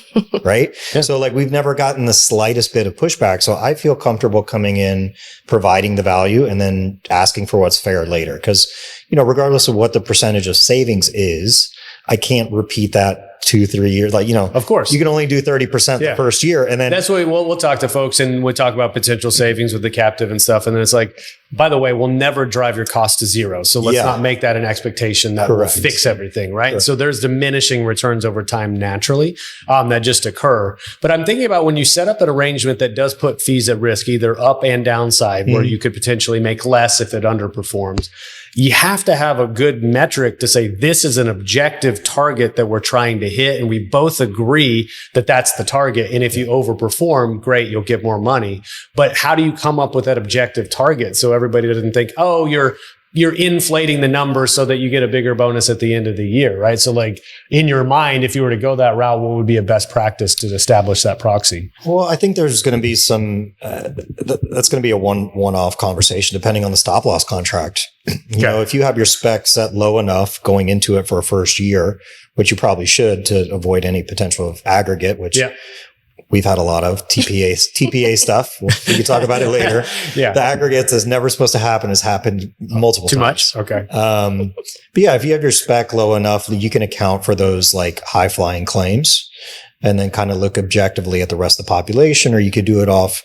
Right. So like we've never gotten the slightest bit of pushback. So I feel comfortable coming in, providing the value and then asking for what's fair later. Cause, regardless of what the percentage of savings is, I can't repeat that 2-3 years. Of course you can only do 30% the first year. And then that's what we'll talk to folks and we'll talk about potential savings with the captive and stuff. And then it's like, by the way, we'll never drive your cost to zero. So let's not make that an expectation that will fix everything. Right. So there's diminishing returns over time naturally, that just occur. But I'm thinking about when you set up an arrangement that does put fees at risk, either up and downside, where you could potentially make less if it underperforms. You have to have a good metric to say this is an objective target that we're trying to hit. And we both agree that that's the target. And if you overperform, great, you'll get more money. But how do you come up with that objective target so everybody doesn't think, oh, you're you're inflating the number so that you get a bigger bonus at the end of the year, right? So like in your mind, if you were to go that route, what would be a best practice to establish that proxy? Well, I think there's going to be some, that's going to be a one-off conversation depending on the stop loss contract. You know, if you have your spec set low enough going into it for a first year, which you probably should to avoid any potential of aggregate, which we've had a lot of TPA stuff. We can talk about it later. The aggregates is never supposed to happen has happened multiple times. Too much. Okay. But yeah, if you have your spec low enough, you can account for those like high flying claims and then kind of look objectively at the rest of the population, or you could do it off,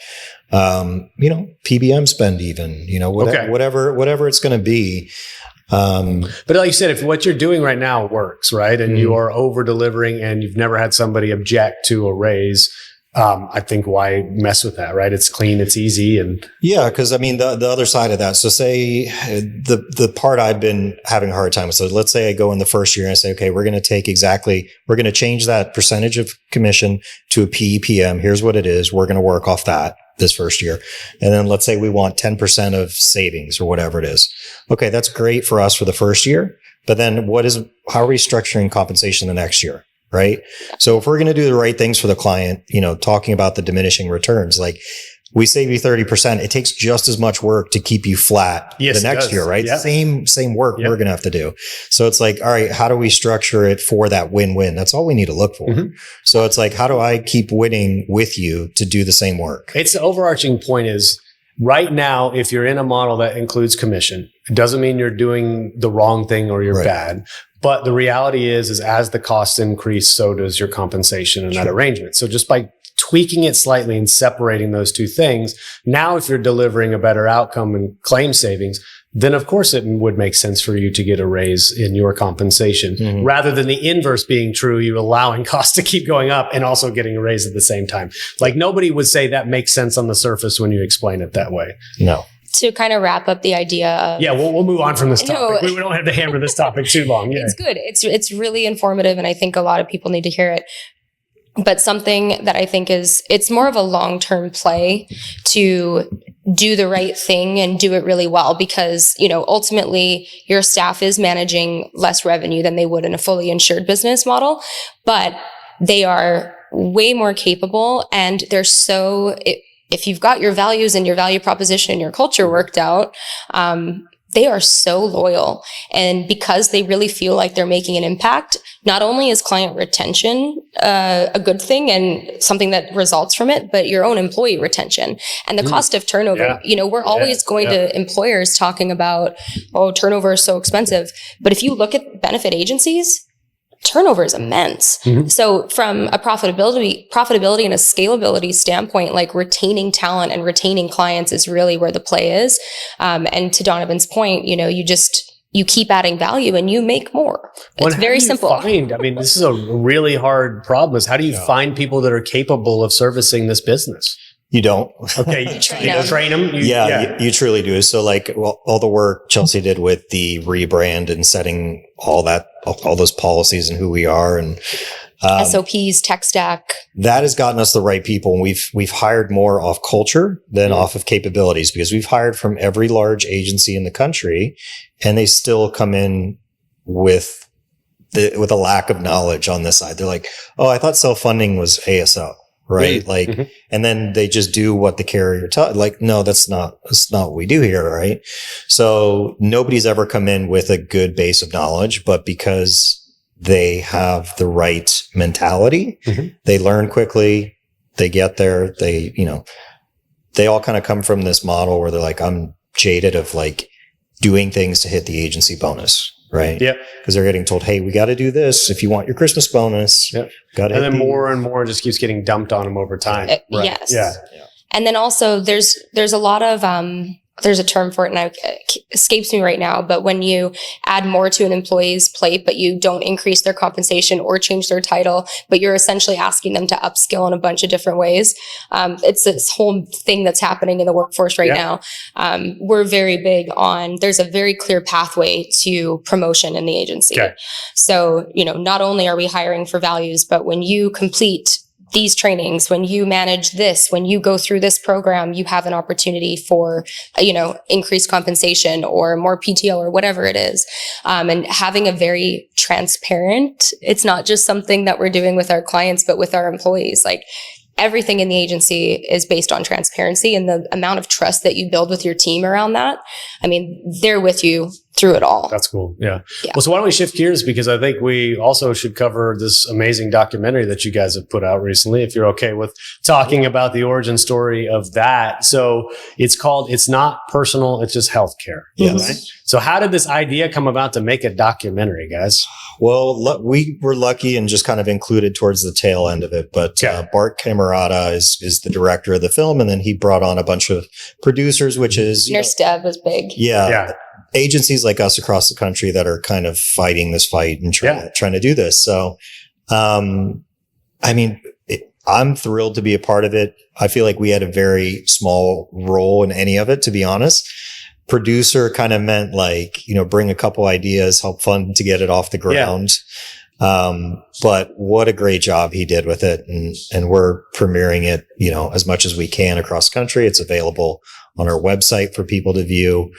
you know, PBM spend even, you know, whatever it's going to be. But like you said, if what you're doing right now works, right, and you are over delivering and you've never had somebody object to a raise, I think why mess with that, right? It's clean, it's easy. And yeah, because I mean, the other side of that. So say the part I've been having a hard time with. So let's say I go in the first year and I say, okay, we're going to change that percentage of commission to a PEPM. Here's what it is. We're going to work off that this first year. And then let's say we want 10% of savings or whatever it is. Okay, that's great for us for the first year. But then how are we structuring compensation the next year? Right. So if we're going to do the right things for the client, you know, talking about the diminishing returns, like we save you 30%, it takes just as much work to keep you flat the next year, right? Same work we're going to have to do. So it's like, all right, how do we structure it for that win-win? That's all we need to look for. So it's like, how do I keep winning with you to do the same work? It's the overarching point is right now, if you're in a model that includes commission, it doesn't mean you're doing the wrong thing or you're bad. But the reality is as the costs increase, so does your compensation in that arrangement. So just by tweaking it slightly and separating those two things, now if you're delivering a better outcome and claim savings, then of course it would make sense for you to get a raise in your compensation rather than the inverse being true, you allowing costs to keep going up and also getting a raise at the same time. Like nobody would say that makes sense on the surface when you explain it that way. No. To kind of wrap up the idea of we'll move on from this topic. We don't have to hammer this topic too long. It's good. It's really informative, and I think a lot of people need to hear it. But something that I think it's more of a long-term play to do the right thing and do it really well, because, you know, ultimately your staff is managing less revenue than they would in a fully insured business model, but they are way more capable, and they're if you've got your values and your value proposition and your culture worked out, they are so loyal. And because they really feel like they're making an impact, not only is client retention a good thing and something that results from it, but your own employee retention and the cost of turnover. You know, we're always going to employers talking about, turnover is so expensive. But if you look at benefit agencies, turnover is immense. So from a profitability and a scalability standpoint, like retaining talent and retaining clients is really where the play is. And to Donovan's point, you know, you keep adding value and you make more. It's very simple. I mean, this is a really hard problem is how do you find people that are capable of servicing this business? You don't. Okay. You train them. You truly do. So like all the work Chelsea did with the rebrand and setting all those policies and who we are and SOPs, tech stack. That has gotten us the right people. And we've hired more off culture than off of capabilities, because we've hired from every large agency in the country and they still come in with a lack of knowledge on this side. They're like, oh, I thought self-funding was ASO. Right. And then they just do what the carrier tells. Like, no, that's not what we do here. Right. So nobody's ever come in with a good base of knowledge, but because they have the right mentality, they learn quickly, they get there, they all kind of come from this model where they're like, I'm jaded of like doing things to hit the agency bonus. Right. Yep. Because they're getting told, hey, we got to do this if you want your Christmas bonus. Yep. And then more and more just keeps getting dumped on them over time. Right. Yes. Yeah. And then also there's a lot of there's a term for it and it escapes me right now, but when you add more to an employee's plate, but you don't increase their compensation or change their title, but you're essentially asking them to upskill in a bunch of different ways. It's this whole thing that's happening in the workforce right now. We're very big on, there's a very clear pathway to promotion in the agency. Okay. So, not only are we hiring for values, but when you complete these trainings, when you manage this, when you go through this program, you have an opportunity for, increased compensation or more PTO or whatever it is. And having a very transparent, it's not just something that we're doing with our clients, but with our employees. Like, everything in the agency is based on transparency, and the amount of trust that you build with your team around that. I mean, they're with you through it all. That's cool. Yeah. Well, so why don't we shift gears? Because I think we also should cover this amazing documentary that you guys have put out recently, if you're okay with talking about the origin story of that. So it's called It's Not Personal, It's Just Healthcare. Yes. Right? So how did this idea come about to make a documentary, guys? Well, we were lucky and just kind of included towards the tail end of it. But Bart Camerata is the director of the film. And then he brought on a bunch of producers, which is... Nurse Deb was big. Yeah. Agencies like us across the country that are kind of fighting this fight and trying to do this. So, I'm thrilled to be a part of it. I feel like we had a very small role in any of it, to be honest. Producer kind of meant bring a couple ideas, help fund to get it off the ground. But what a great job he did with it. And we're premiering it, as much as we can across the country. It's available on our website for people to view.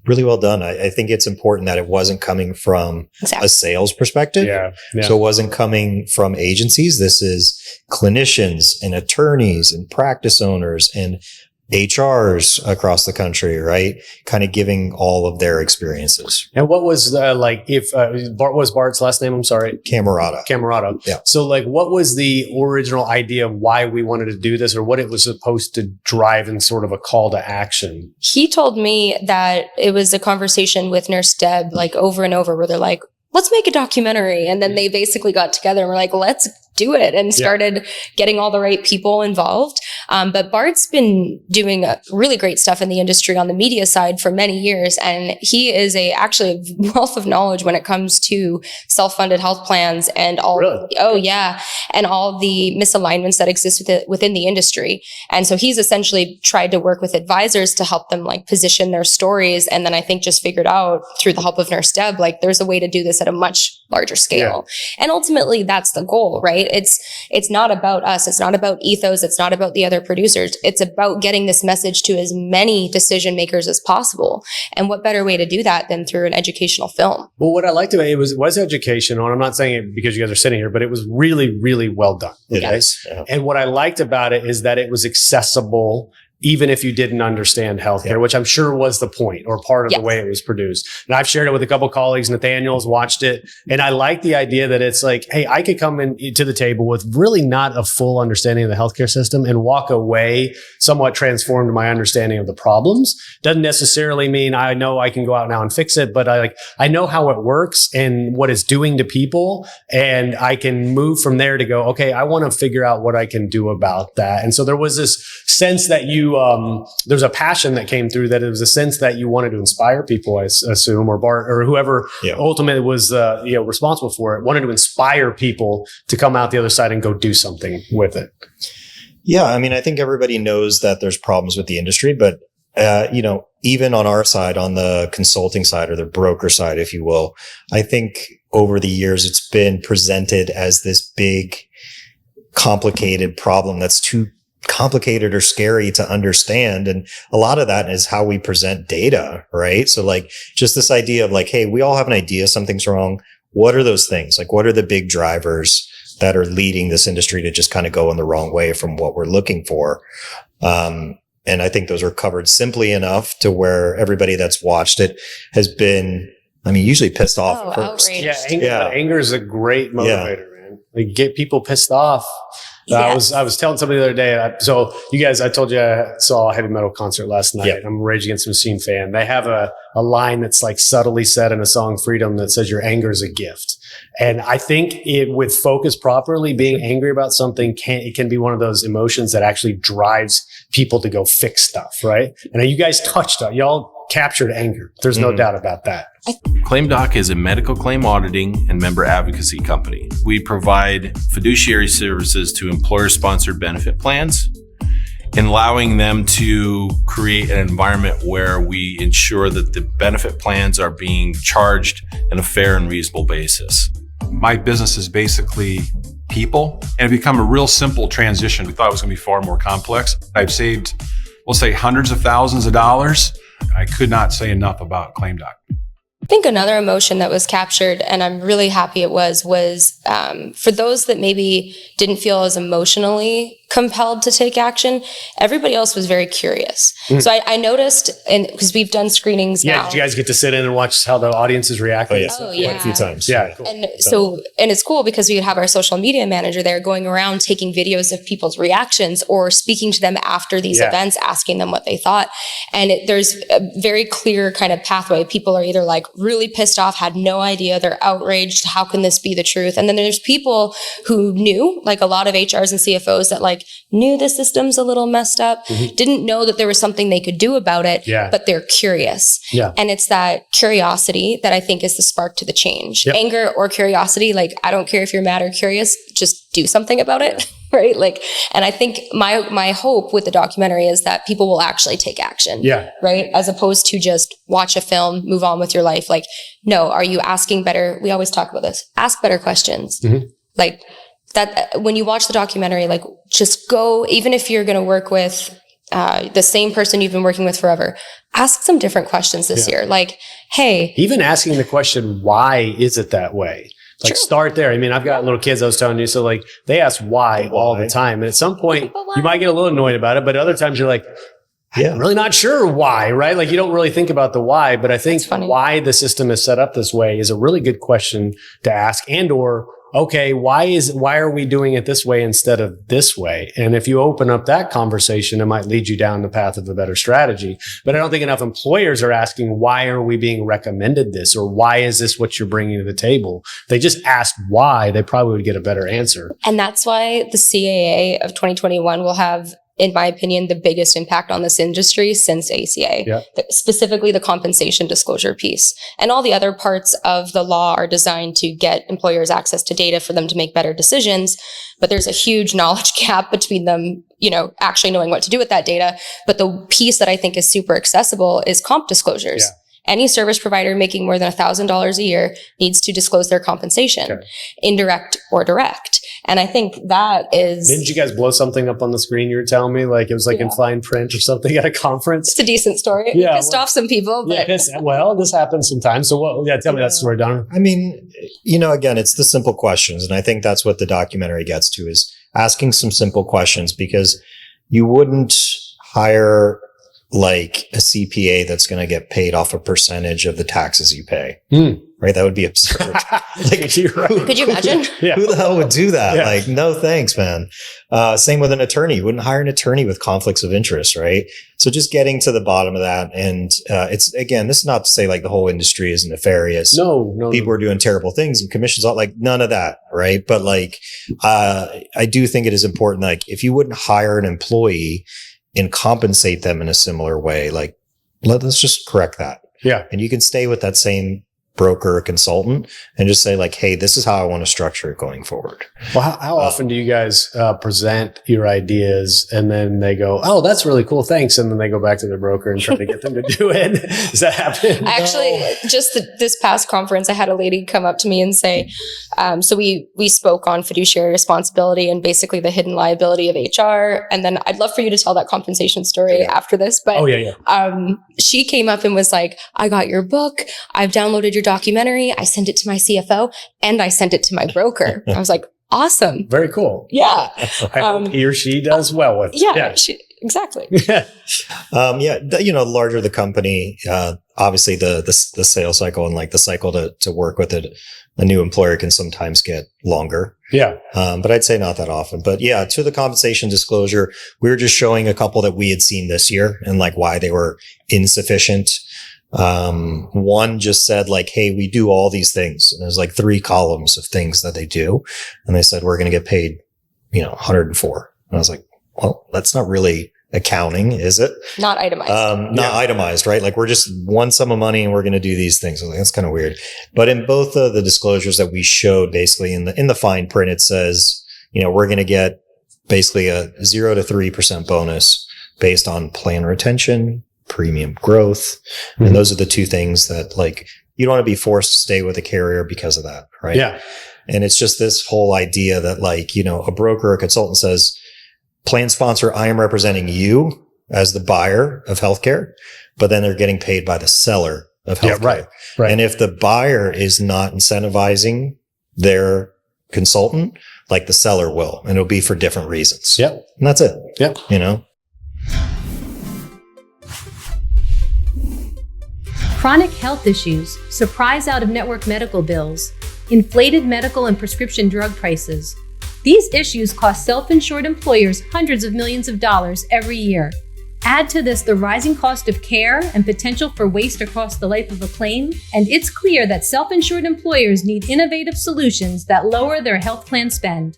Really well done. I think it's important that it wasn't coming from a sales perspective. Yeah. So it wasn't coming from agencies. This is clinicians and attorneys and practice owners and HRs across the country, right? Kind of giving all of their experiences. And what was Bart was Bart's last name? I'm sorry. Camerata. Yeah. So what was the original idea of why we wanted to do this, or what it was supposed to drive in sort of a call to action? He told me that it was a conversation with Nurse Deb, over and over, where they're like, let's make a documentary. And then they basically got together and were like, let's do it, and started getting all the right people involved. But Bart's been doing really great stuff in the industry on the media side for many years. And he is actually a wealth of knowledge when it comes to self-funded health plans and all, and all the misalignments that exist within the industry. And so he's essentially tried to work with advisors to help them position their stories. And then I think just figured out through the help of Nurse Deb, there's a way to do this at a much larger scale. Yeah. And ultimately that's the goal, right? It's not about us. It's not about Ethos. It's not about the other producers. It's about getting this message to as many decision makers as possible. And what better way to do that than through an educational film? Well, what I liked about it was educational. And I'm not saying it because you guys are sitting here, but it was really, really well done. Yes. Yeah. And what I liked about it is that it was accessible, even if you didn't understand healthcare, which I'm sure was the point or part of the way it was produced. And I've shared it with a couple of colleagues. Nathaniel's watched it. And I like the idea that it's hey, I could come to the table with really not a full understanding of the healthcare system and walk away somewhat transformed in my understanding of the problems. Doesn't necessarily mean I know I can go out now and fix it, but I know how it works and what it's doing to people. And I can move from there to go, okay, I want to figure out what I can do about that. And so there was this sense that there's a passion that came through, that it was a sense that you wanted to inspire people, I assume, or Bart or whoever ultimately was responsible for it, wanted to inspire people to come out the other side and go do something with it. Yeah. I think everybody knows that there's problems with the industry, but even on our side, on the consulting side or the broker side, if you will, I think over the years it's been presented as this big, complicated problem that's too complicated or scary to understand. And a lot of that is how we present data, right? So just this idea of hey, we all have an idea something's wrong. What are those things? What are the big drivers that are leading this industry to just kind of go in the wrong way from what we're looking for? And I think those are covered simply enough to where everybody that's watched it has been, usually pissed off first. Outraged. Anger is a great motivator, man. Get people pissed off. Yes. I was telling somebody the other day. So you guys, I told you I saw a heavy metal concert last night. Yep. I'm a Rage Against the Machine fan. They have a line that's subtly said in a song, Freedom, that says your anger is a gift. And I think with focus properly, being angry about something can be one of those emotions that actually drives people to go fix stuff, right? And you guys touched on, y'all captured anger. There's no doubt about that. ClaimDoc is a medical claim auditing and member advocacy company. We provide fiduciary services to employer-sponsored benefit plans, and allowing them to create an environment where we ensure that the benefit plans are being charged on a fair and reasonable basis. My business is basically people, and it become a real simple transition. We thought it was going to be far more complex. I've saved, we'll say, hundreds of thousands of dollars. I could not say enough about ClaimDoc. I think another emotion that was captured, and I'm really happy it was for those that maybe didn't feel as emotionally compelled to take action, everybody else was very curious. So I noticed, and because we've done screenings now. Did you guys get to sit in and watch how the audience is reacting? Oh, yeah. A few times. Yeah, cool. And and it's cool because we would have our social media manager there going around taking videos of people's reactions or speaking to them after these events, asking them what they thought. And there's a very clear kind of pathway. People are either like really pissed off, had no idea, they're outraged. How can this be the truth? And then there's people who knew, like a lot of HRs and CFOs that like knew the system's a little messed up, didn't know that there was something they could do about it, but they're curious. And it's that curiosity that I think is the spark to the change. Anger or curiosity, like I don't care if you're mad or curious, just do something about it. Right? Like, and I think my hope with the documentary is that people will actually take action. Right? As opposed to just watch a film, move on with your life. Like, no, are you asking better? We always talk about this. Ask better questions. Like that, when you watch the documentary, like just go, even if you're going to work with the same person you've been working with forever, ask some different questions this year. Like, hey. Even asking the question, why is it that way? Like start there. I mean, I've got little kids I was telling you. So like they ask why all the time. And at some point you might get a little annoyed about it, but other times you're like, I'm really not sure why, right? Like you don't really think about the why, but I think why the system is set up this way is a really good question to ask, and or, okay, why are we doing it this way instead of this way? And if you open up that conversation, it might lead you down the path of a better strategy. But I don't think enough employers are asking, why are we being recommended this? Or why is this what you're bringing to the table? If they just asked why, they probably would get a better answer. And that's why the CAA of 2021 will have, in my opinion, the biggest impact on this industry since ACA, specifically the compensation disclosure piece. And all the other parts of the law are designed to get employers access to data for them to make better decisions. But there's a huge knowledge gap between them, actually knowing what to do with that data. But the piece that I think is super accessible is comp disclosures. Any service provider making more than $1,000 a year needs to disclose their compensation, indirect or direct. And I think that is... Didn't you guys blow something up on the screen you were telling me? Like it was like in fine print or something at a conference? It's a decent story. It pissed off some people. But... this happens sometimes. So tell me that story, Don. I mean, again, it's the simple questions. And I think that's what the documentary gets to, is asking some simple questions, because you wouldn't hire like a CPA that's going to get paid off a percentage of the taxes you pay. Right? That would be absurd. Could you imagine? Who the hell would do that? Like, no, thanks, man. Same with an attorney. You wouldn't hire an attorney with conflicts of interest, right? So just getting to the bottom of that. And it's, again, this is not to say like the whole industry is nefarious. No. People are doing terrible things and commissions, like none of that, right? But like, I do think it is important, like if you wouldn't hire an employee and compensate them in a similar way, like let's just correct that. And you can stay with that same broker or consultant and just say like, hey, this is how I want to structure it going forward. Well, how often do you guys present your ideas and then they go, oh, that's really cool, thanks, and then they go back to their broker and try to get them to do it? Does that happen? Actually, just this past conference, I had a lady come up to me and say, so we spoke on fiduciary responsibility and basically the hidden liability of HR. And then I'd love for you to tell that compensation story after this. But she came up and was like, I got your book. I've downloaded your documentary. I sent it to my CFO and I sent it to my broker. I was like, awesome. Very cool. Yeah. I hope he or she does well with it. Exactly. The larger the company, obviously the sales cycle and like the cycle to work with it, a new employer can sometimes get longer. But I'd say not that often. But to the compensation disclosure, we were just showing a couple that we had seen this year and like why they were insufficient. One just said like, hey, we do all these things. And there's like 3 columns of things that they do. And they said, we're going to get paid, 104. And I was like, well, that's not really accounting, is it? Not itemized. Not itemized, right? Like we're just one sum of money and we're going to do these things. I was like, that's kind of weird. But in both of the disclosures that we showed, basically in the fine print, it says, we're going to get basically a 0 to 3% bonus based on plan retention, premium growth. And those are the 2 things that like, you don't want to be forced to stay with a carrier because of that, right? And it's just this whole idea that like, you know, a broker or consultant says, plan sponsor, I am representing you as the buyer of healthcare, but then they're getting paid by the seller of healthcare. Right. And if the buyer is not incentivizing their consultant, like the seller will, and it'll be for different reasons. Yep. And that's it. Yep. You know? Chronic health issues, surprise out-of-network medical bills, inflated medical and prescription drug prices. These issues cost self-insured employers hundreds of millions of dollars every year. Add to this the rising cost of care and potential for waste across the life of a claim, and it's clear that self-insured employers need innovative solutions that lower their health plan spend.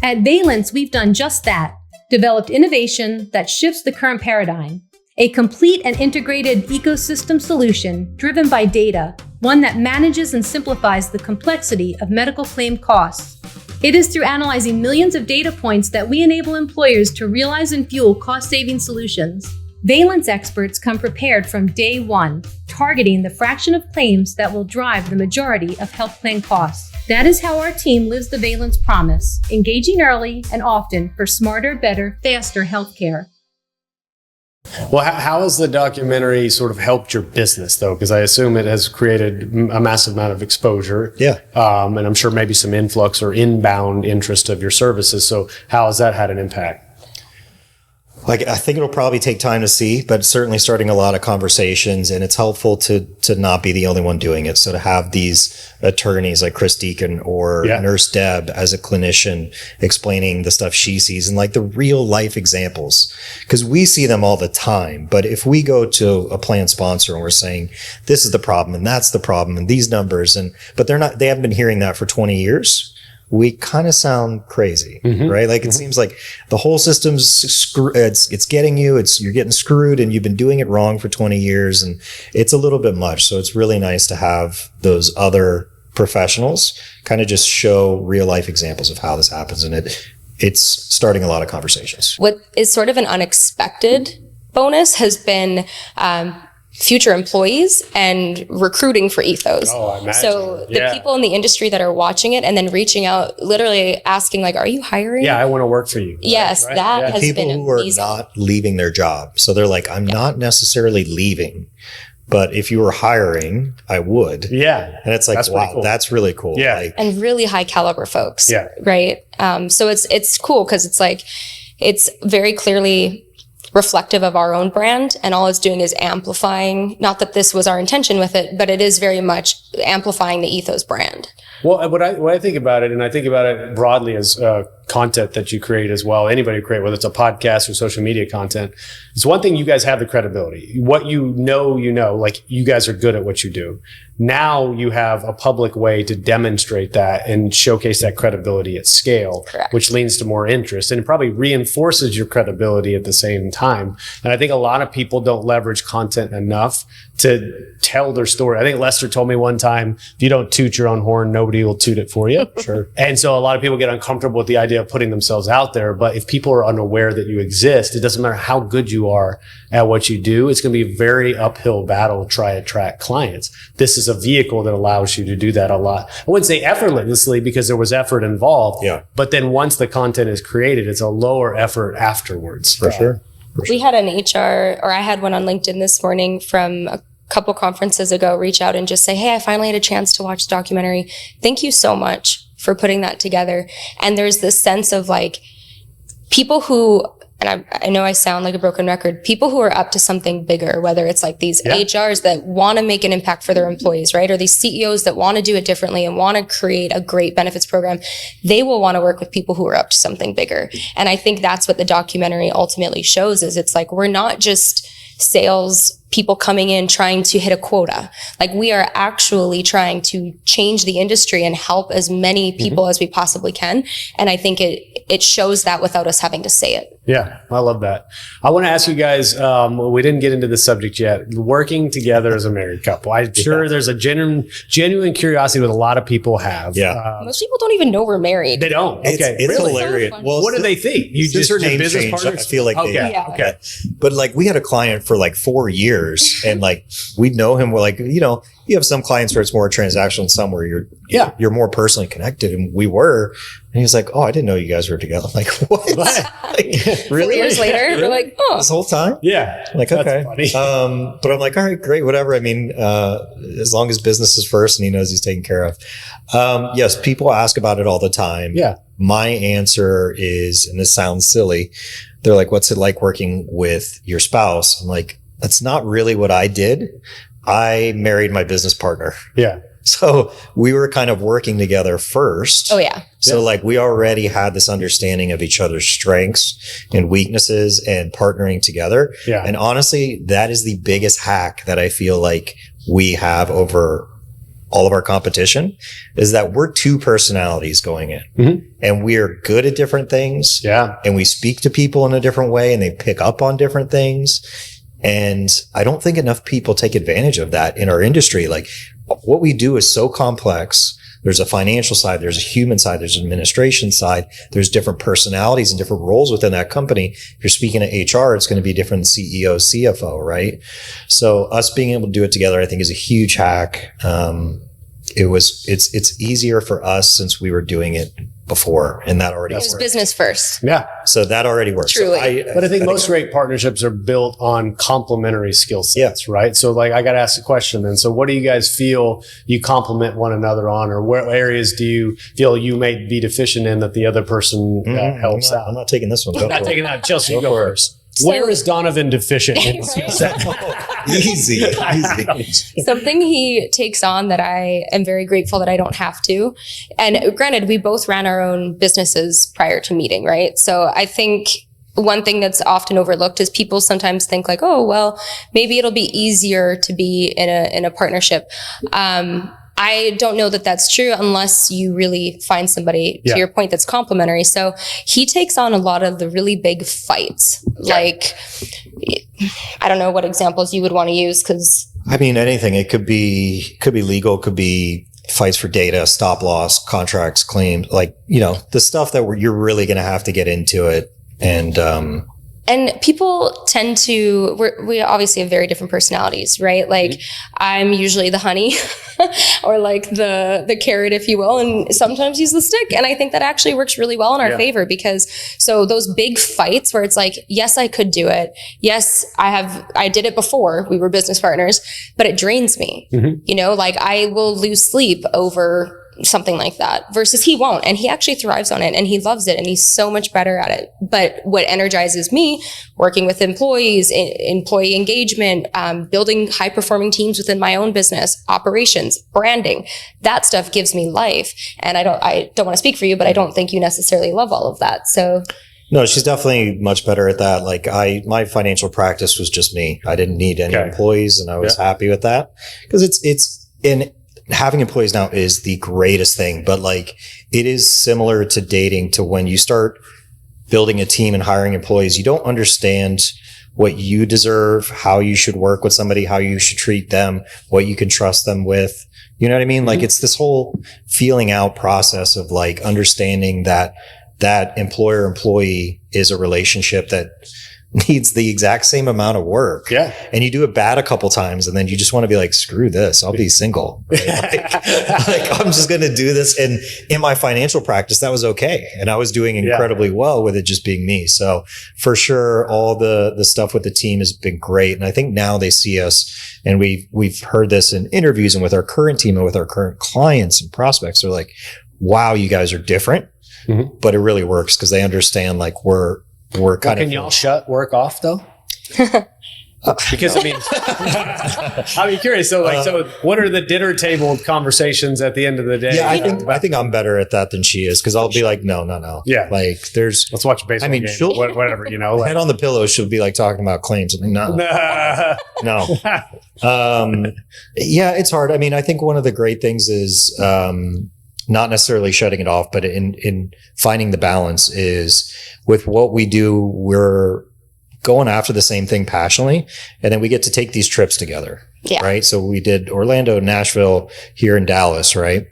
At Valence, we've done just that, developed innovation that shifts the current paradigm. A complete and integrated ecosystem solution driven by data, one that manages and simplifies the complexity of medical claim costs. It is through analyzing millions of data points that we enable employers to realize and fuel cost-saving solutions. Valence experts come prepared from day one, targeting the fraction of claims that will drive the majority of health plan costs. That is how our team lives the Valence promise, engaging early and often for smarter, better, faster healthcare. Well, how has the documentary sort of helped your business, though? Because I assume it has created a massive amount of exposure. Yeah. And I'm sure maybe some influx or inbound interest of your services. So how has that had an impact? Like, I think it'll probably take time to see, but certainly starting a lot of conversations, and it's helpful to not be the only one doing it. So to have these attorneys like Chris Deacon or Nurse Deb as a clinician explaining the stuff she sees and like the real life examples, because we see them all the time. But if we go to a plan sponsor and we're saying, this is the problem and that's the problem and these numbers, but they haven't been hearing that for 20 years. We kind of sound crazy, right? Like it seems like the whole system's it's getting you, you're getting screwed and you've been doing it wrong for 20 years and it's a little bit much. So it's really nice to have those other professionals kind of just show real life examples of how this happens. And it's starting a lot of conversations. What is sort of an unexpected bonus has been, future employees and recruiting for Ethos. Oh, I imagine. So the people in the industry that are watching it and then reaching out, literally asking like, are you hiring? Yeah, I want to work for you. Yes, right? that has people been who are amazing. not leaving their job. So they're like, I'm not necessarily leaving, but if you were hiring, I would. Yeah. And it's like, That's wow, cool. that's really cool. Yeah. Like, And really high caliber folks. Yeah. Right. So it's cool because it's like, it's very clearly reflective of our own brand, and all it's doing is amplifying, not that this was our intention with it, but it is very much amplifying the Ethos brand. Well, what I think about it, and I think about it broadly as content that you create as well, anybody create, whether it's a podcast or social media content, it's one thing, you guys have the credibility. What you know, like you guys are good at what you do. Now you have a public way to demonstrate that and showcase that credibility at scale, Correct. which leads to more interest, and it probably reinforces your credibility at the same time. And I think a lot of people don't leverage content enough to tell their story. I think Lester told me one time, if you don't toot your own horn, nobody will toot it for you. Sure. And so a lot of people get uncomfortable with the idea of putting themselves out there. But if people are unaware that you exist, it doesn't matter how good you are at what you do. It's going to be a very uphill battle to try to attract clients. This is a vehicle that allows you to do that a lot. I wouldn't say effortlessly because there was effort involved. Yeah. But then once the content is created, it's a lower effort afterwards. for sure. We had an I had one on LinkedIn this morning from a couple conferences ago, reach out and just say, hey, I finally had a chance to watch the documentary. Thank you so much for putting that together. And there's this sense of like people who, and I know I sound like a broken record, people who are up to something bigger, whether it's like these HRs that want to make an impact for their employees, right? Or these CEOs that want to do it differently and want to create a great benefits program. They will want to work with people who are up to something bigger. And I think that's what the documentary ultimately shows is it's like, we're not just sales people coming in trying to hit a quota. Like we are actually trying to change the industry and help as many people as we possibly can. And I think it shows that without us having to say it. Yeah, I love that. I want to ask you guys, we didn't get into this subject yet, working together as a married couple. I'm sure there's a genuine curiosity that a lot of people have. Yeah. Most people don't even know we're married. They don't. Okay. It's really? hilarious. So Well, What do they think? You since just her name business changed, partners? I feel like Okay. they, Yeah. Okay. But like we had a client for like 4 years and like we'd know him. We're like, you have some clients where it's more transactional and some where you're more personally connected. And we were, and he was like, oh, I didn't know you guys were together. I'm like, what? Like, really? 4 years later, we're like, oh. This whole time? Yeah. I'm like, okay. But I'm like, all right, great, whatever. I mean, as long as business is first and he knows he's taken care of. Yes, people ask about it all the time. Yeah. My answer is, and this sounds silly, they're like, what's it like working with your spouse? I'm like, that's not really what I did. I married my business partner. Yeah. So we were kind of working together first. Oh, yeah. So like we already had this understanding of each other's strengths and weaknesses and partnering together. Yeah. And honestly, that is the biggest hack that I feel like we have over all of our competition, is that we're two personalities going in and we're good at different things. Yeah. And we speak to people in a different way and they pick up on different things. And I don't think enough people take advantage of that in our industry. Like what we do is so complex. There's a financial side, there's a human side, there's an administration side, there's different personalities and different roles within that company. If you're speaking to HR, it's going to be different than CEO, CFO, right? So us being able to do it together, I think, is a huge hack. It's easier for us since we were doing it before, and that already It was worked. business first. Yeah. So that already works. Truly. So But I think most great partnerships are built on complementary skill sets, right? So like I got to ask the question then. So what do you guys feel you complement one another on, or where areas do you feel you may be deficient in that the other person helps out? I'm not taking this one. Go I'm not for taking it. that. Chelsea, you Go go for it. first. Where is Donovan deficient in skill set? Easy. Something he takes on that I am very grateful that I don't have to. And granted, we both ran our own businesses prior to meeting, right? So I think one thing that's often overlooked is people sometimes think like, oh, well, maybe it'll be easier to be in a partnership. I don't know that that's true unless you really find somebody, to your point, that's complementary. So he takes on a lot of the really big fights. Like, I don't know what examples you would want to use because. I mean, anything. It could be legal, could be fights for data, stop loss, contracts, claims, like, the stuff that you're really going to have to get into it. And people tend to, we obviously have very different personalities, right? Like I'm usually the honey or like the carrot, if you will. And sometimes he's the stick. And I think that actually works really well in our favor because so those big fights where it's like, yes, I could do it. Yes, I did it before we were business partners, but it drains me. Like I will lose sleep over something like that versus he won't. And he actually thrives on it and he loves it and he's so much better at it. But what energizes me, working with employees, employee engagement, building high performing teams within my own business, operations, branding, that stuff gives me life. And I don't want to speak for you, but I don't think you necessarily love all of that. So no, she's definitely much better at that. Like my financial practice was just me. I didn't need any employees and I was happy with that because it's in having employees now is the greatest thing, but like it is similar to dating to when you start building a team and hiring employees, you don't understand what you deserve, how you should work with somebody, how you should treat them, what you can trust them with. You know what I mean? Like it's this whole feeling out process of like understanding that employer employee is a relationship that needs the exact same amount of work. Yeah. And you do it bad a couple times and then you just want to be like, screw this. I'll be single. Right? like I'm just going to do this. And in my financial practice, that was okay. And I was doing incredibly well with it just being me. So for sure, all the stuff with the team has been great. And I think now they see us and we've heard this in interviews and with our current team and with our current clients and prospects. They're like, wow, you guys are different, but it really works because they understand like we're kind of. Can y'all shut work off though? Because I mean, I'm curious. So what are the dinner table conversations at the end of the day? Yeah, I think I'm better at that than she is because I'll be like, no. Yeah, like let's watch a baseball game. She'll whatever like, head on the pillow. She'll be like talking about claims. I'm like, no. Yeah, it's hard. I mean, I think one of the great things is not necessarily shutting it off, but in finding the balance is with what we do, we're going after the same thing passionately. And then we get to take these trips together. Yeah. Right. So we did Orlando, Nashville, here in Dallas. Right.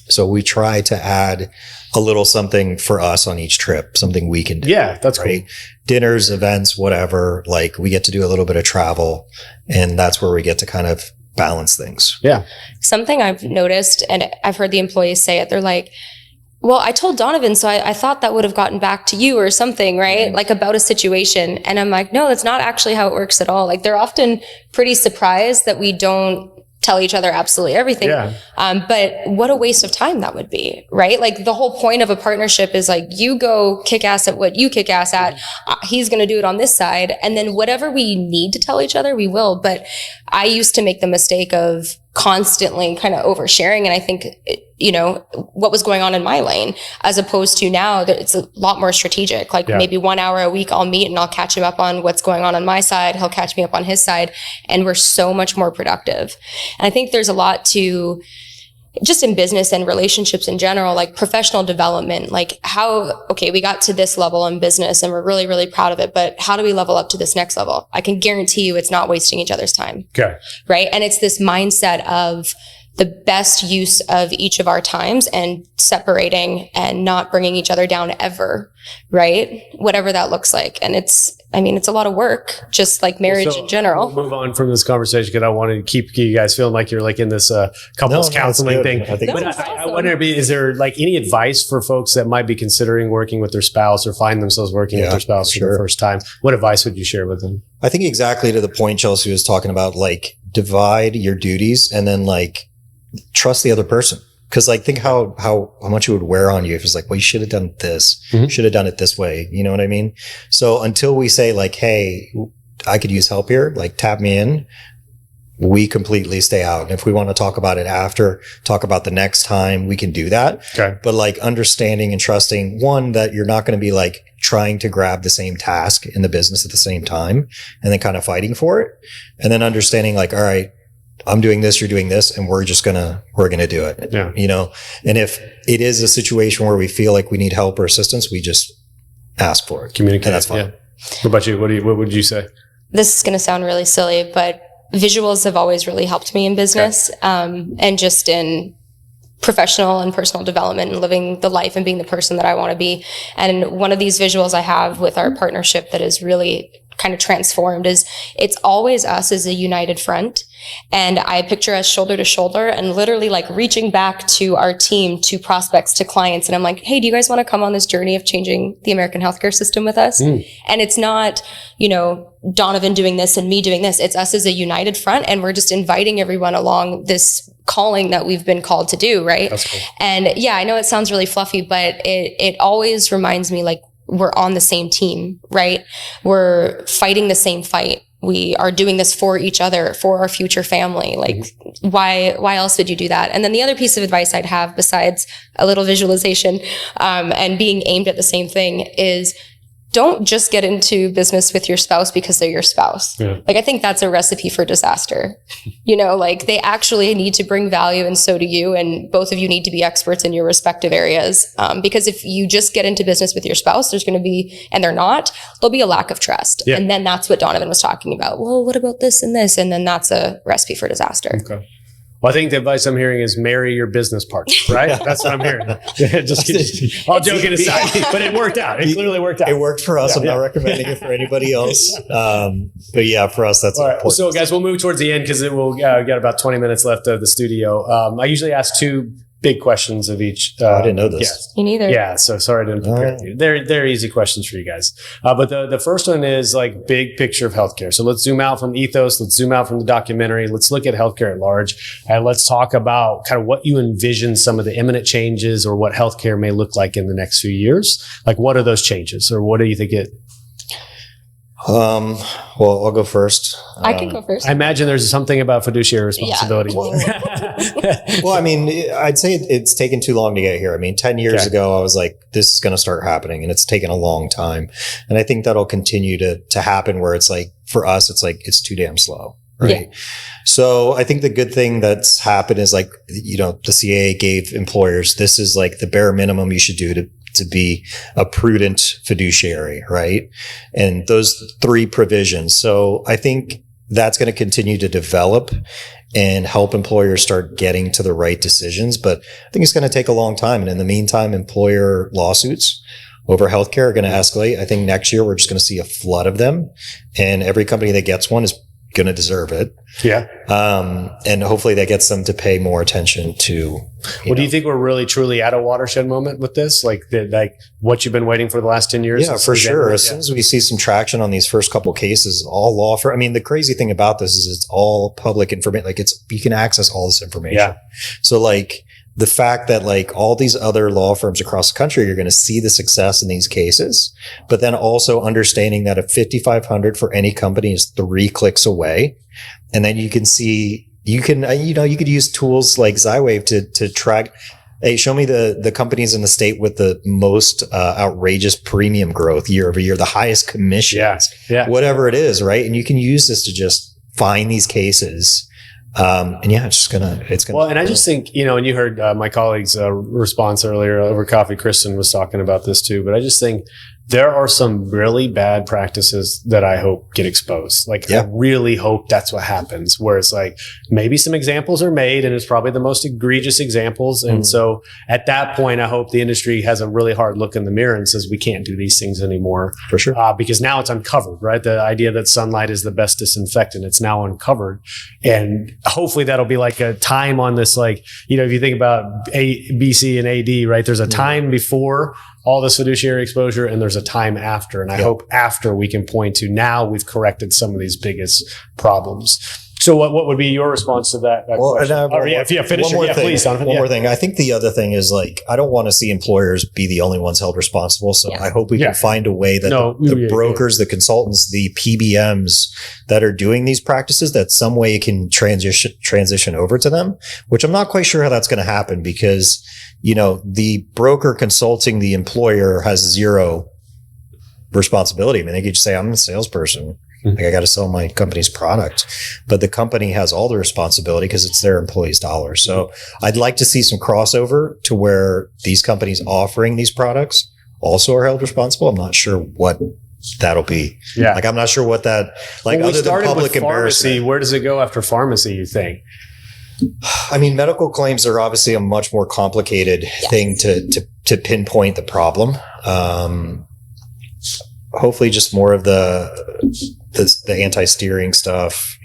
So we try to add a little something for us on each trip, something we can do. Yeah. That's right. Cool. Dinners, events, whatever. Like we get to do a little bit of travel and that's where we get to kind of balance things. Yeah. Something I've noticed, and I've heard the employees say it, they're like, well, I told Donovan, so I thought that would have gotten back to you or something, right? Like about a situation. And I'm like, no, that's not actually how it works at all. Like they're often pretty surprised that we don't tell each other absolutely everything. Yeah. But what a waste of time that would be, right? Like the whole point of a partnership is like, you go kick ass at what you kick ass at. He's going to do it on this side. And then whatever we need to tell each other, we will. But I used to make the mistake of constantly kind of oversharing. And I think, what was going on in my lane, as opposed to now that it's a lot more strategic. Like maybe 1 hour a week I'll meet and I'll catch him up on what's going on my side. He'll catch me up on his side, and we're so much more productive. And I think there's a lot to just in business and relationships in general, like professional development, like we got to this level in business and we're really, really proud of it, but how do we level up to this next level? I can guarantee you it's not wasting each other's time. Okay. Right. And it's this mindset of the best use of each of our times and separating and not bringing each other down ever. Right. Whatever that looks like. And it's a lot of work, just like marriage in general. We'll move on from this conversation because I wanted to keep you guys feeling like you're like in this couples counseling thing. I wonder, is there like any advice for folks that might be considering working with their spouse or find themselves working with their spouse for the first time? What advice would you share with them? I think exactly to the point Chelsea was talking about, like divide your duties and then like trust the other person. Cause like think how much it would wear on you if it's like, well, you should have done this, should have done it this way. You know what I mean? So until we say like, hey, I could use help here, like tap me in, we completely stay out. And if we want to talk about it after, talk about the next time, we can do that. Okay. But like understanding and trusting, one, that you're not going to be like trying to grab the same task in the business at the same time and then kind of fighting for it. And then understanding like, all right, I'm doing this, you're doing this, and we're going to do it. Yeah. And if it is a situation where we feel like we need help or assistance, we just ask for it. Communicate. And that's fine. Yeah. What about you? What would you say? This is going to sound really silly, but visuals have always really helped me in business, and just in professional and personal development and living the life and being the person that I want to be. And one of these visuals I have with our partnership that is really kind of transformed is it's always us as a united front. And I picture us shoulder to shoulder and literally like reaching back to our team, to prospects, to clients. And I'm like, hey, do you guys want to come on this journey of changing the American healthcare system with us? And it's not, Donovan doing this and me doing this. It's us as a united front. And we're just inviting everyone along this calling that we've been called to do. Right. That's cool. And yeah, I know it sounds really fluffy, but it always reminds me like we're on the same team, right? We're fighting the same fight. We are doing this for each other, for our future family. Like, why else would you do that? And then the other piece of advice I'd have, besides a little visualization, and being aimed at the same thing, is don't just get into business with your spouse because they're your spouse. Yeah. Like, I think that's a recipe for disaster. Like they actually need to bring value, and so do you. And both of you need to be experts in your respective areas. Because if you just get into business with your spouse, there's going to be, and there'll be a lack of trust. Yeah. And then that's what Donovan was talking about. Well, what about this and this? And then that's a recipe for disaster. Okay. Well, I think the advice I'm hearing is marry your business partner, right? That's what I'm hearing. Just kidding. All joking aside, but it worked out. It clearly worked out. It worked for us. I'm not recommending it for anybody else. But yeah, for us, that's important. Right. So guys, we'll move towards the end because we'll got about 20 minutes left of the studio. I usually ask two big questions of each. I didn't know this. Yes. Me neither. Yeah, so sorry I didn't prepare you. They're easy questions for you guys. But the first one is like big picture of healthcare. So let's zoom out from Ethos. Let's zoom out from the documentary. Let's look at healthcare at large. And let's talk about kind of what you envision some of the imminent changes or what healthcare may look like in the next few years. Like, what are those changes, or what do you think it? Well, I'll go first. I can go first. I imagine there's something about fiduciary responsibility. Yeah. Well, I mean, I'd say it's taken too long to get here. I mean, 10 years ago, I was like, this is going to start happening, and it's taken a long time. And I think that'll continue to happen, where it's like, for us, it's like, it's too damn slow. Right. Yeah. So I think the good thing that's happened is like, the CAA gave employers, this is like the bare minimum you should do to be a prudent fiduciary, right? And those 3 provisions. So I think that's going to continue to develop and help employers start getting to the right decisions. But I think it's going to take a long time. And in the meantime, employer lawsuits over healthcare are going to escalate. I think next year we're just going to see a flood of them. And every company that gets one is going to deserve it. Yeah. And hopefully that gets them to pay more attention to. Do you think we're really truly at a watershed moment with this? Like what you've been waiting for the last 10 years? Yeah, for sure. As soon as we see some traction on these first couple cases, all law firm. I mean, the crazy thing about this is it's all public information. Like you can access all this information. Yeah. So like the fact that like all these other law firms across the country are going to see the success in these cases, but then also understanding that a 5,500 for any company is 3 clicks away. And then you can see, you could use tools like Zywave to track, hey, show me the companies in the state with the most outrageous premium growth year over year, the highest commissions, whatever it is, right? And you can use this to just find these cases. And yeah, it's gonna. Well, and I just think, and you heard my colleague's response earlier over coffee. Kristen was talking about this too, but I just think there are some really bad practices that I hope get exposed. Like, I really hope that's what happens, where it's like maybe some examples are made and it's probably the most egregious examples. And so at that point, I hope the industry has a really hard look in the mirror and says, we can't do these things anymore. For sure. Because now it's uncovered, right? The idea that sunlight is the best disinfectant, it's now uncovered. And hopefully that'll be like a time on this, like, if you think about BC and AD, right? There's a time before all this fiduciary exposure and there's a time after. And I hope after we can point to now we've corrected some of these biggest problems. So what would be your response to that question? Finish it. Please, Donovan. One more thing. I think the other thing is like, I don't want to see employers be the only ones held responsible. So I hope we can find a way that the brokers, the consultants, the PBMs that are doing these practices, that some way it can transition over to them, which I'm not quite sure how that's going to happen because, the broker consulting the employer has zero responsibility. I mean, they could just say, I'm a salesperson. Like I got to sell my company's product, but the company has all the responsibility because it's their employees' dollars. So I'd like to see some crossover to where these companies offering these products also are held responsible. I'm not sure what that'll be. Yeah. Like, I'm not sure what that, like, other than public embarrassment. Where does it go after pharmacy, you think? I mean, medical claims are obviously a much more complicated thing to pinpoint the problem. Hopefully just more of the anti-steering stuff.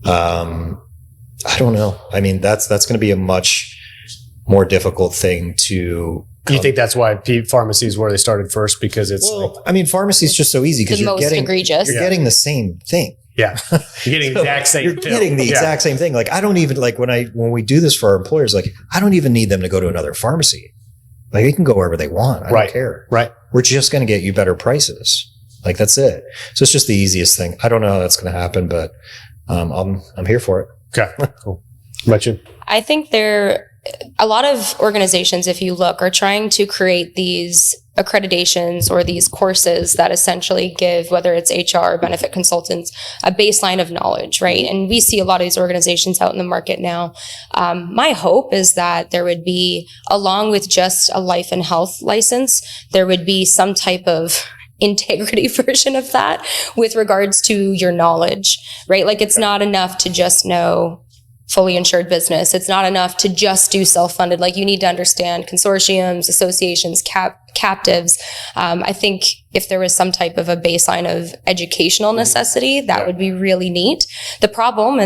I don't know. I mean, that's going to be a much more difficult thing to. You think that's why pharmacies where they started first, because it's pharmacy is just so easy because you're getting the same thing. Yeah. You're getting the exact same You're getting the exact same thing. Like, I don't even like when we do this for our employers, like, I don't even need them to go to another pharmacy. Like, they can go wherever they want. I don't care. Right. We're just going to get you better prices. Like, that's it. So it's just the easiest thing. I don't know how that's going to happen, but I'm here for it. Okay. Cool. What about you? I think a lot of organizations, if you look, are trying to create these accreditations or these courses that essentially give, whether it's HR or benefit consultants, a baseline of knowledge, right? And we see a lot of these organizations out in the market now. My hope is that there would be, along with just a life and health license, there would be some type of integrity version of that with regards to your knowledge, right? Like, it's not enough to just know fully insured business. It's not enough to just do self-funded. Like, you need to understand consortiums, associations, captives. I think if there was some type of a baseline of educational necessity, that would be really neat. The problem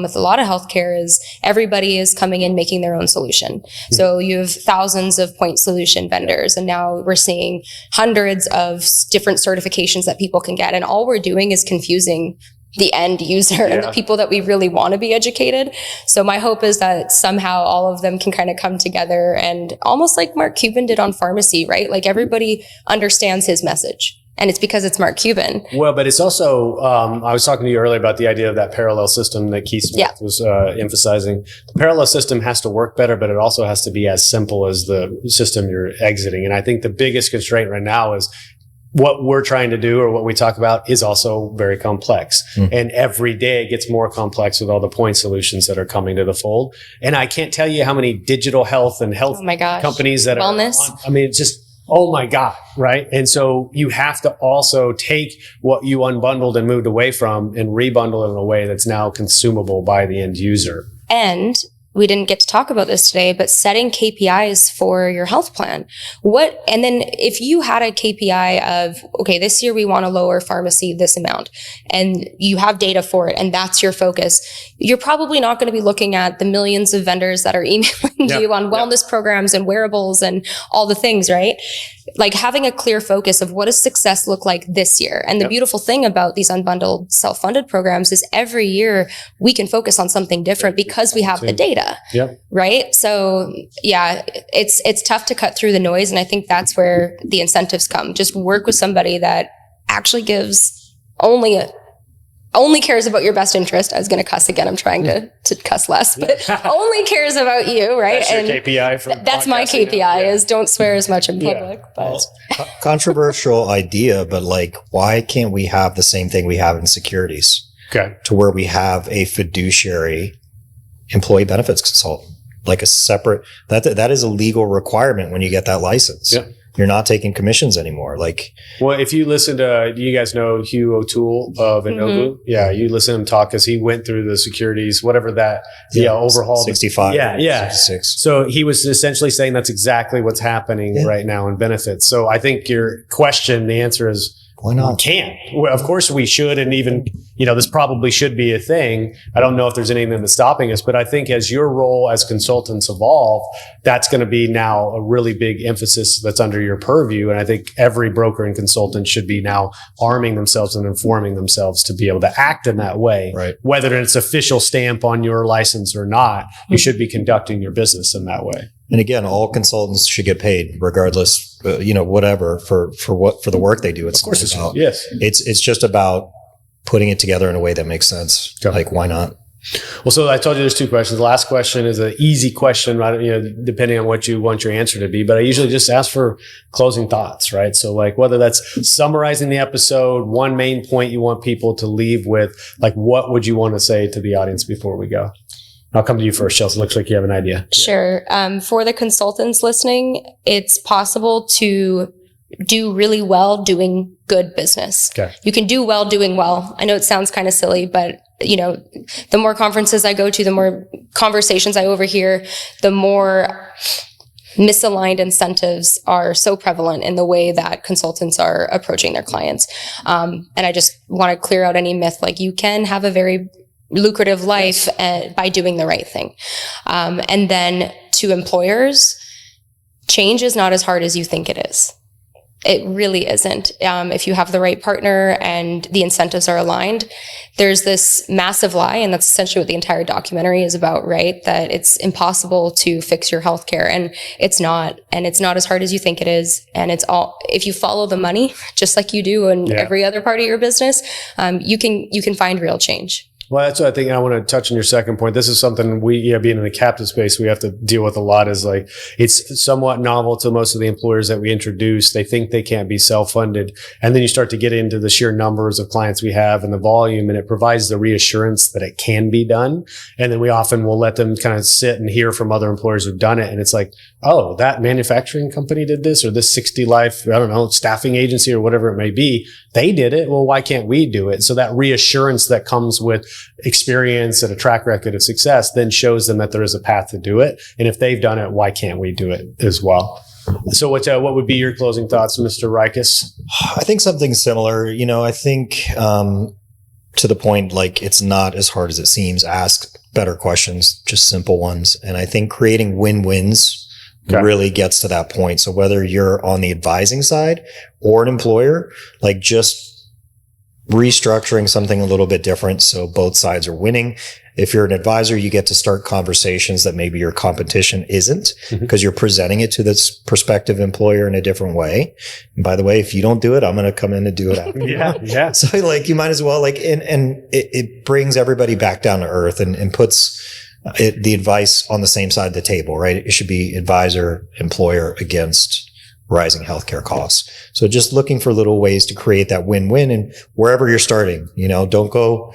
with a lot of healthcare is everybody is coming in making their own solution. So you have thousands of point solution vendors, and now we're seeing hundreds of different certifications that people can get. And all we're doing is confusing the end user and the people that we really want to be educated. So my hope is that somehow all of them can kind of come together, and almost like Mark Cuban did on pharmacy, right? Like, everybody understands his message, and it's because it's Mark Cuban. Well, but it's also, I was talking to you earlier about the idea of that parallel system that Keith Smith was emphasizing. The parallel system has to work better, but it also has to be as simple as the system you're exiting. And I think the biggest constraint right now is what we're trying to do, or what we talk about, is also very complex. And every day it gets more complex with all the point solutions that are coming to the fold. And I can't tell you how many digital health and health companies that wellness. It's just, oh my God, right? And so you have to also take what you unbundled and moved away from and rebundle it in a way that's now consumable by the end user. And we didn't get to talk about this today, but setting KPIs for your health plan. And then if you had a KPI of, okay, this year we want to lower pharmacy this amount, and you have data for it, and that's your focus, you're probably not going to be looking at the millions of vendors that are emailing you on wellness programs and wearables and all the things, right? Like having a clear focus of what does success look like this year. And the beautiful thing about these unbundled self-funded programs is every year we can focus on something different because we have the data, right? So yeah, it's tough to cut through the noise. And I think that's where the incentives come. Just work with somebody that actually gives only cares about your best interest. I was going to cuss again. I'm trying to cuss less, but only cares about you, right? That's your KPI. That's my KPI is don't swear as much in public. But controversial idea, but like, why can't we have the same thing we have in securities? Okay. To where we have a fiduciary employee benefits consultant, like a separate, that is a legal requirement when you get that license. Yeah. You're not taking commissions anymore. Like, well, if you listen to, do you guys know Hugh O'Toole of Innovu? Mm-hmm. Yeah, you listen to him talk because he went through the securities, whatever that, overhaul. 65. Yeah. 66. So he was essentially saying that's exactly what's happening right now in benefits. So I think your question, the answer is, why not? We can. Well, of course we should. And even, this probably should be a thing. I don't know if there's anything that's stopping us, but I think as your role as consultants evolve, that's going to be now a really big emphasis that's under your purview. And I think every broker and consultant should be now arming themselves and informing themselves to be able to act in that way. Right. Whether it's official stamp on your license or not, you should be conducting your business in that way. And again, all consultants should get paid regardless, whatever for the work they do. It's, of course, it's just about putting it together in a way that makes sense. Okay. Like, why not? Well, so I told you there's two questions. The last question is an easy question, right? Depending on what you want your answer to be. But I usually just ask for closing thoughts, right? So like whether that's summarizing the episode, one main point you want people to leave with, like what would you want to say to the audience before we go? I'll come to you first, Chelsea. Looks like you have an idea. Sure. For the consultants listening, it's possible to do really well doing good business. Okay. You can do well doing well. I know it sounds kind of silly, but the more conferences I go to, the more conversations I overhear, the more misaligned incentives are so prevalent in the way that consultants are approaching their clients. And I just want to clear out any myth. Like, you can have a very lucrative life by doing the right thing. And then to employers, change is not as hard as you think it is. It really isn't. If you have the right partner and the incentives are aligned, there's this massive lie, and that's essentially what the entire documentary is about, right? That it's impossible to fix your healthcare, and it's not as hard as you think it is. And it's all, if you follow the money, just like you do in every other part of your business, you can find real change. Well, that's what I think I want to touch on your second point. This is something we, being in the captive space, we have to deal with a lot, is like, it's somewhat novel to most of the employers that we introduce. They think they can't be self-funded. And then you start to get into the sheer numbers of clients we have and the volume, and it provides the reassurance that it can be done. And then we often will let them kind of sit and hear from other employers who've done it. And it's like, oh, that manufacturing company did this, or this 60 Life, I don't know, staffing agency or whatever it may be. They did it. Well, why can't we do it? So that reassurance that comes with experience and a track record of success then shows them that there is a path to do it. And if they've done it, why can't we do it as well? So what would be your closing thoughts, Mr. Ryckis? I think something similar. I think to the point, like, it's not as hard as it seems. Ask better questions, just simple ones. And I think creating win-wins really gets to that point. So whether you're on the advising side or an employer, like, just restructuring something a little bit different so both sides are winning. If you're an advisor, you get to start conversations that maybe your competition isn't, because you're presenting it to this prospective employer in a different way. And by the way, if you don't do it, I'm going to come in and do it after. Yeah. So like, you might as well, like, and it brings everybody back down to earth and puts the advice on the same side of the table, right? It should be advisor, employer against rising healthcare costs. So just looking for little ways to create that win-win, and wherever you're starting, don't go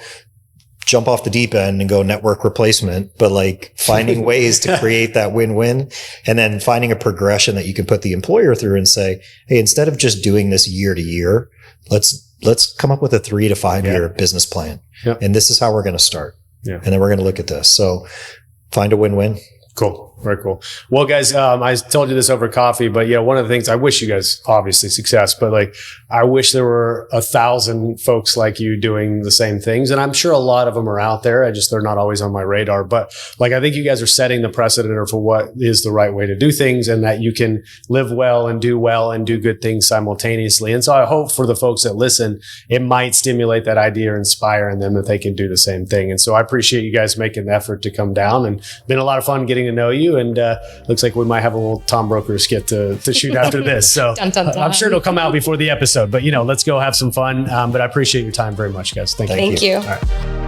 jump off the deep end and go network replacement, but like finding ways to create that win-win, and then finding a progression that you can put the employer through and say, hey, instead of just doing this year to year, let's come up with a 3 to 5 year business plan. And this is how we're going to start. And then we're going to look at this. So find a win-win. Cool. Very cool. Well, guys, I told you this over coffee, but one of the things I wish you guys obviously success, but like, I wish there were 1,000 folks like you doing the same things. And I'm sure a lot of them are out there. They're not always on my radar, but like, I think you guys are setting the precedent for what is the right way to do things, and that you can live well and do good things simultaneously. And so I hope for the folks that listen, it might stimulate that idea or inspire in them that they can do the same thing. And so I appreciate you guys making the effort to come down, and been a lot of fun getting to know you. And looks like we might have a little Tom Broker skit to shoot after this. So dun, dun, dun. I'm sure it'll come out before the episode. But let's go have some fun. But I appreciate your time very much, guys. Thank you. Thank you. All right.